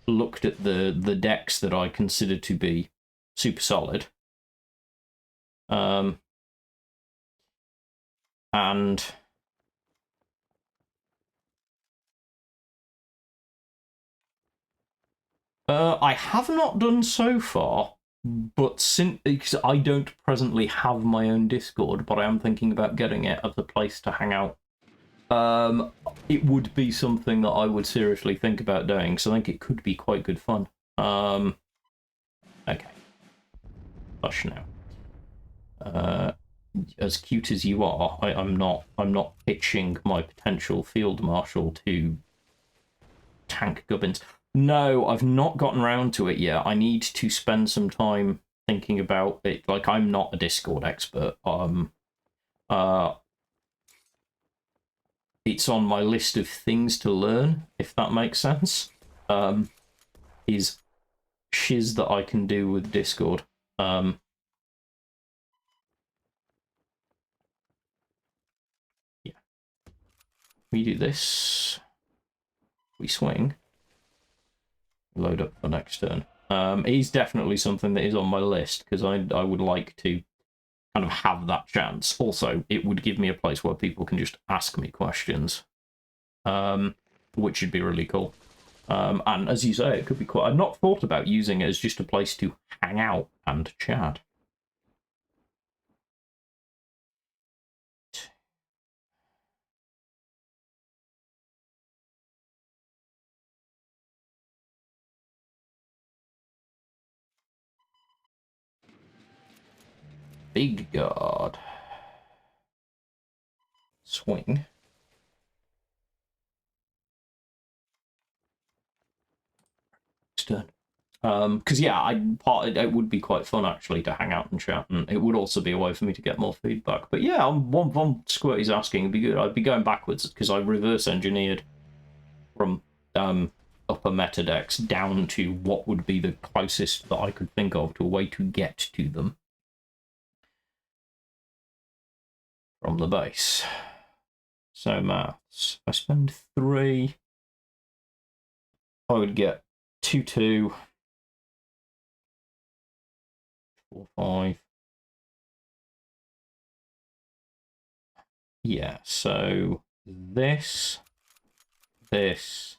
looked at the decks that I consider to be super solid, and I have not done so far, but since I don't presently have my own Discord, but I am thinking about getting it as a place to hang out. It would be something that I would seriously think about doing, because I think it could be quite good fun. Okay. Hush now. As cute as you are, I'm not pitching my potential field marshal to tank gubbins. No, I've not gotten around to it yet. I need to spend some time thinking about it. Like, I'm not a Discord expert. It's on my list of things to learn, if that makes sense. Is shiz that I can do with Discord. Yeah. We do this. We swing. Load up for next turn. He's definitely something that is on my list, because I would like to kind of have that chance. Also, it would give me a place where people can just ask me questions, which would be really cool. And as you say, it could be quite... I've not thought about using it as just a place to hang out and chat. Big guard. Swing. Turn. Because yeah, it would be quite fun actually to hang out and chat, and it would also be a way for me to get more feedback. But yeah, one Squirty's asking, it'd be good. I'd be going backwards because I reverse engineered from upper meta decks down to what would be the closest that I could think of to a way to get to them from the base. So maths. I spend 3. I would get 2, 2, 4, 5. Yeah, so this, this,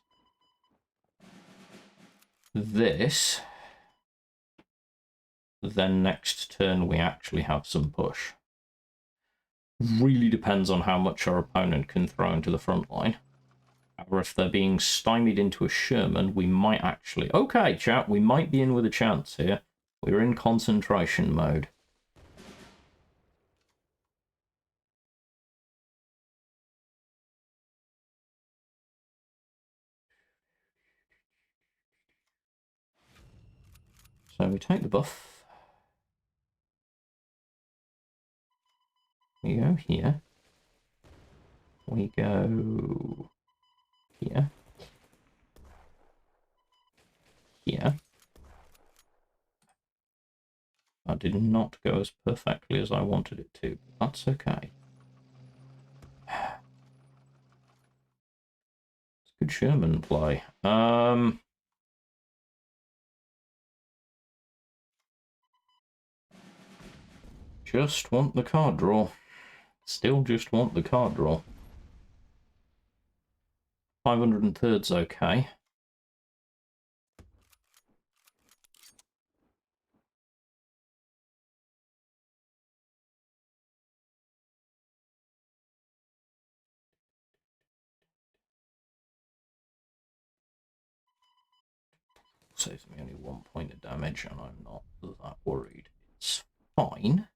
then next turn we actually have some push. Really depends on how much our opponent can throw into the front line. Or if they're being stymied into a Sherman, we might actually... Okay, chat, we might be in with a chance here. We're in concentration mode. So we take the buff. We go here. We go here. Here. That did not go as perfectly as I wanted it to. That's okay. It's good Sherman play. Just want the card draw. Still just want the card draw. 503rd's okay. Saves me only 1 point of damage, and I'm not that worried. It's fine.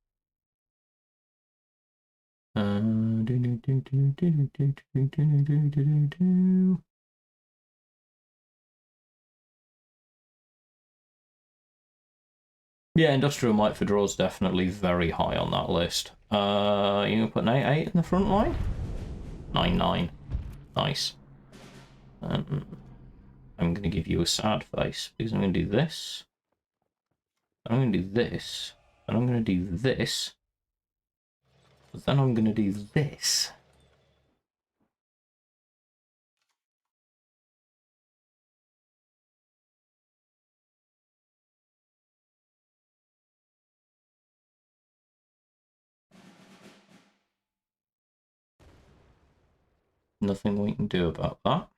Yeah, Industrial Might for draws definitely very high on that list. You gonna put an 8-8 in the front line? 9-9. Nice. I'm gonna give you a sad face because I'm gonna do this. I'm gonna do this. And I'm gonna do this. But then I'm gonna do this. nothing we can do about that.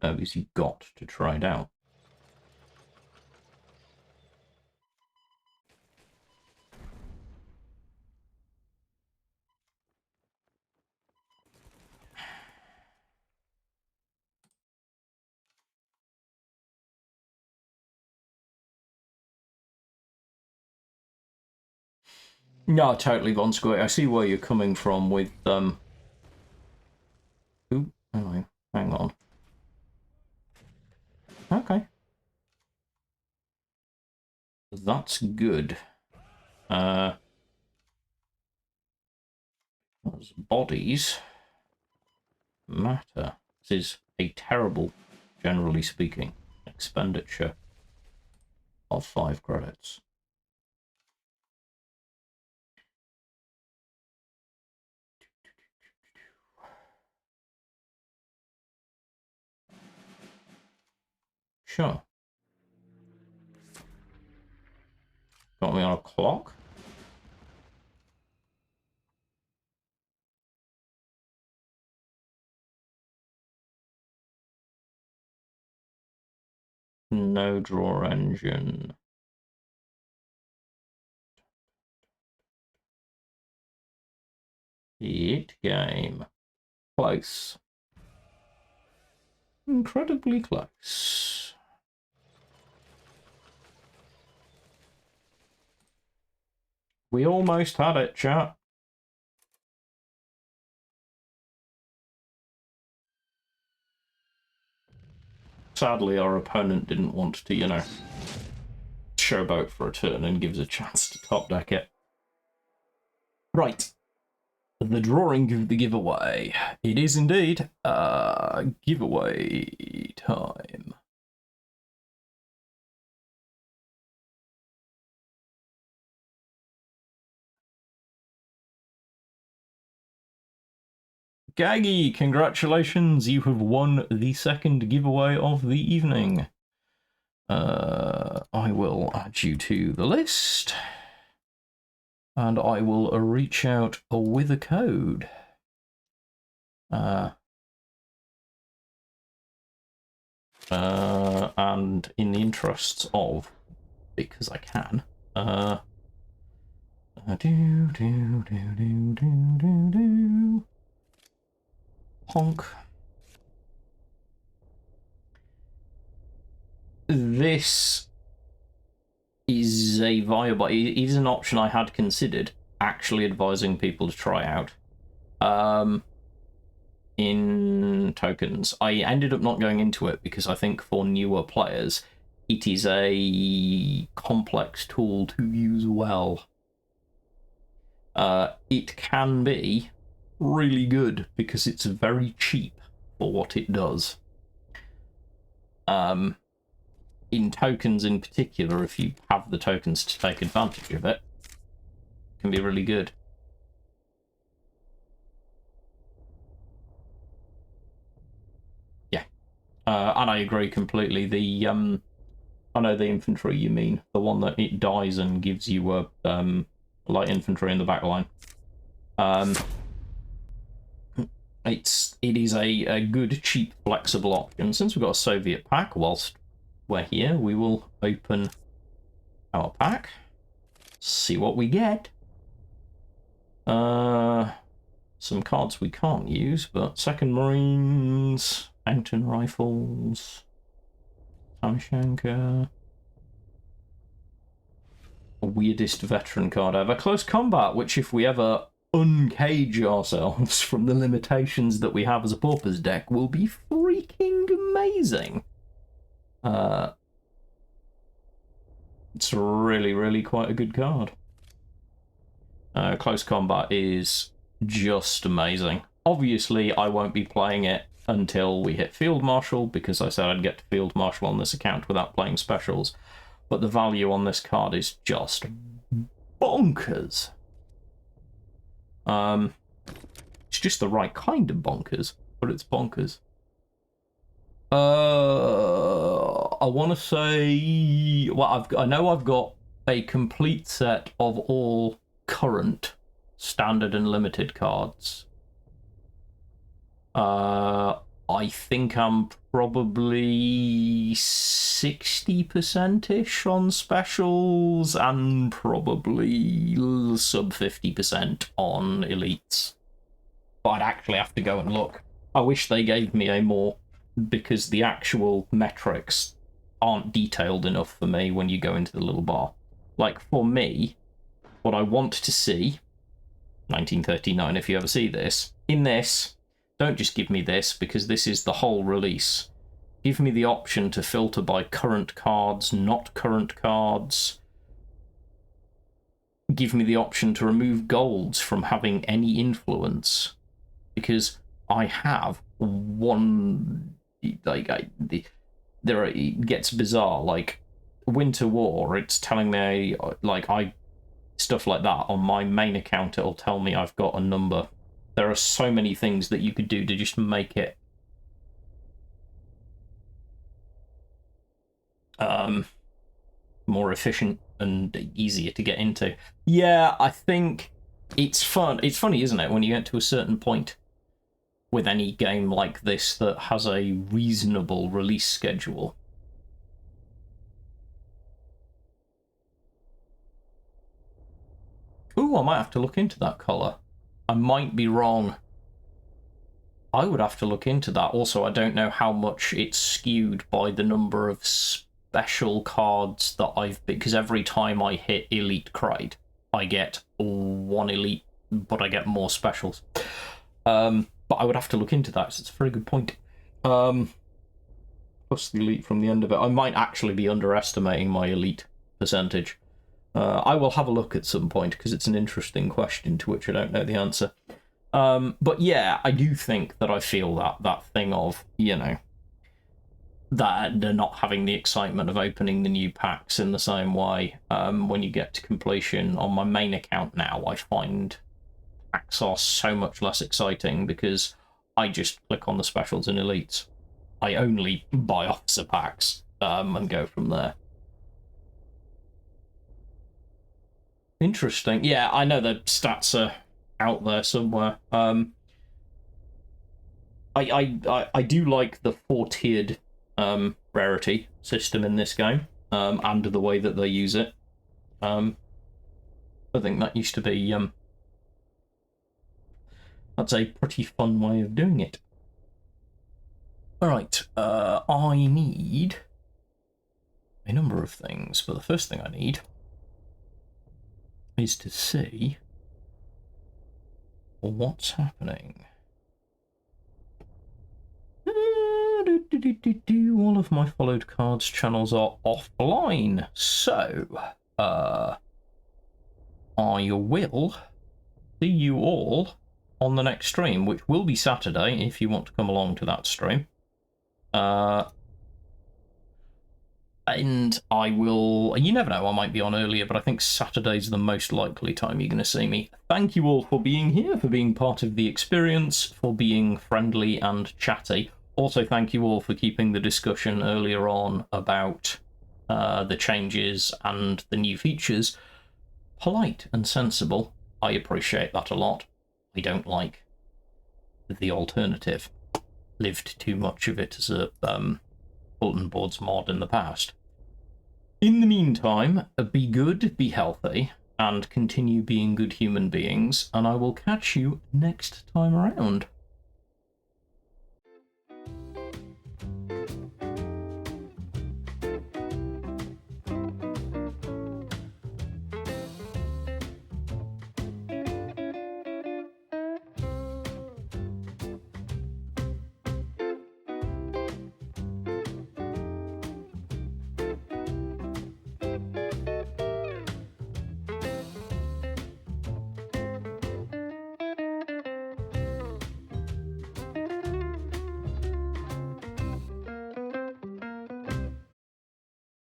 No, because you've got to try it out. No, totally, Von Square. I see where you're coming from with Ooh, hang on. Okay. That's good. Those bodies matter. This is a terrible, generally speaking, expenditure of 5 credits. Sure. Got me on a clock? No draw engine. Hit game. Close. Incredibly close. We almost had it, chat. Sadly, our opponent didn't want to, you know, showboat for a turn and gives a chance to top deck it. Right. The drawing of the giveaway. It is indeed giveaway time. Gaggy, congratulations, you have won the second giveaway of the evening. I will add you to the list, and I will reach out with a code. And in the interests of, because I can, honk. This is a viable, it is an option I had considered, actually advising people to try out. In tokens. I ended up not going into it because I think for newer players, it is a complex tool to use well. It can be really good because it's very cheap for what it does. In tokens in particular, if you have the tokens to take advantage of it, it can be really good. Yeah, and I agree completely. The I know the infantry you mean, the one that it dies and gives you a light infantry in the back line. It is a good, cheap, flexible option. Since we've got a Soviet pack, whilst we're here, we will open our pack, see what we get. Some cards we can't use, but Second Marines, Mountain Rifles, Tamshanka. Weirdest veteran card ever. Close Combat, which if we ever uncage ourselves from the limitations that we have as a Paupers deck, will be freaking amazing. It's really, really quite a good card. Close combat is just amazing. Obviously, I won't be playing it until we hit Field Marshal, because I said I'd get to Field Marshal on this account without playing specials. But the value on this card is just bonkers. It's just the right kind of bonkers, but it's bonkers. I want to say, well, I know I've got a complete set of all current standard and limited cards. I think I'm probably 60%-ish on specials and probably sub 50% on elites. But I'd actually have to go and look. I wish they gave me a more, because the actual metrics aren't detailed enough for me when you go into the little bar. Like, for me, what I want to see, 1939 if you ever see this, in this, don't just give me this, because this is the whole release. Give me the option to filter by current cards, not current cards. Give me the option to remove golds from having any influence, because I have one, like, it gets bizarre, like, Winter War, it's telling me, like, stuff like that, on my main account, it'll tell me I've got a number. There are so many things that you could do to just make it more efficient and easier to get into. Yeah, I think it's fun. It's funny, isn't it, when you get to a certain point with any game like this that has a reasonable release schedule. Ooh, I might have to look into that colour. I might be wrong. I would have to look into that. Also, I don't know how much it's skewed by the number of special cards that I've... because every time I hit Elite Crate, I get one Elite, but I get more specials. But I would have to look into that, so it's a very good point. Plus the Elite from the end of it. I might actually be underestimating my Elite percentage. I will have a look at some point, because it's an interesting question to which I don't know the answer. But yeah, I do think that I feel that thing of, you know, that they're not having the excitement of opening the new packs in the same way. When you get to completion on my main account now, I find packs are so much less exciting because I just click on the specials and elites. I only buy officer packs and go from there. Interesting. Yeah, I know the stats are out there somewhere. I do like the 4-tiered rarity system in this game, and the way that they use it. I think that used to be that's a pretty fun way of doing it. Alright, I need a number of things, but the first thing I need is to see what's happening. All of my followed cards channels are offline, so I will see you all on the next stream, which will be Saturday if you want to come along to that stream. And I will, you never know, I might be on earlier, but I think Saturday's the most likely time you're going to see me. Thank you all for being here, for being part of the experience, for being friendly and chatty. Also, thank you all for keeping the discussion earlier on about the changes and the new features polite and sensible. I appreciate that a lot. I don't like the alternative. Lived too much of it as a bulletin boards mod in the past. In the meantime, be good, be healthy, and continue being good human beings, and I will catch you next time around.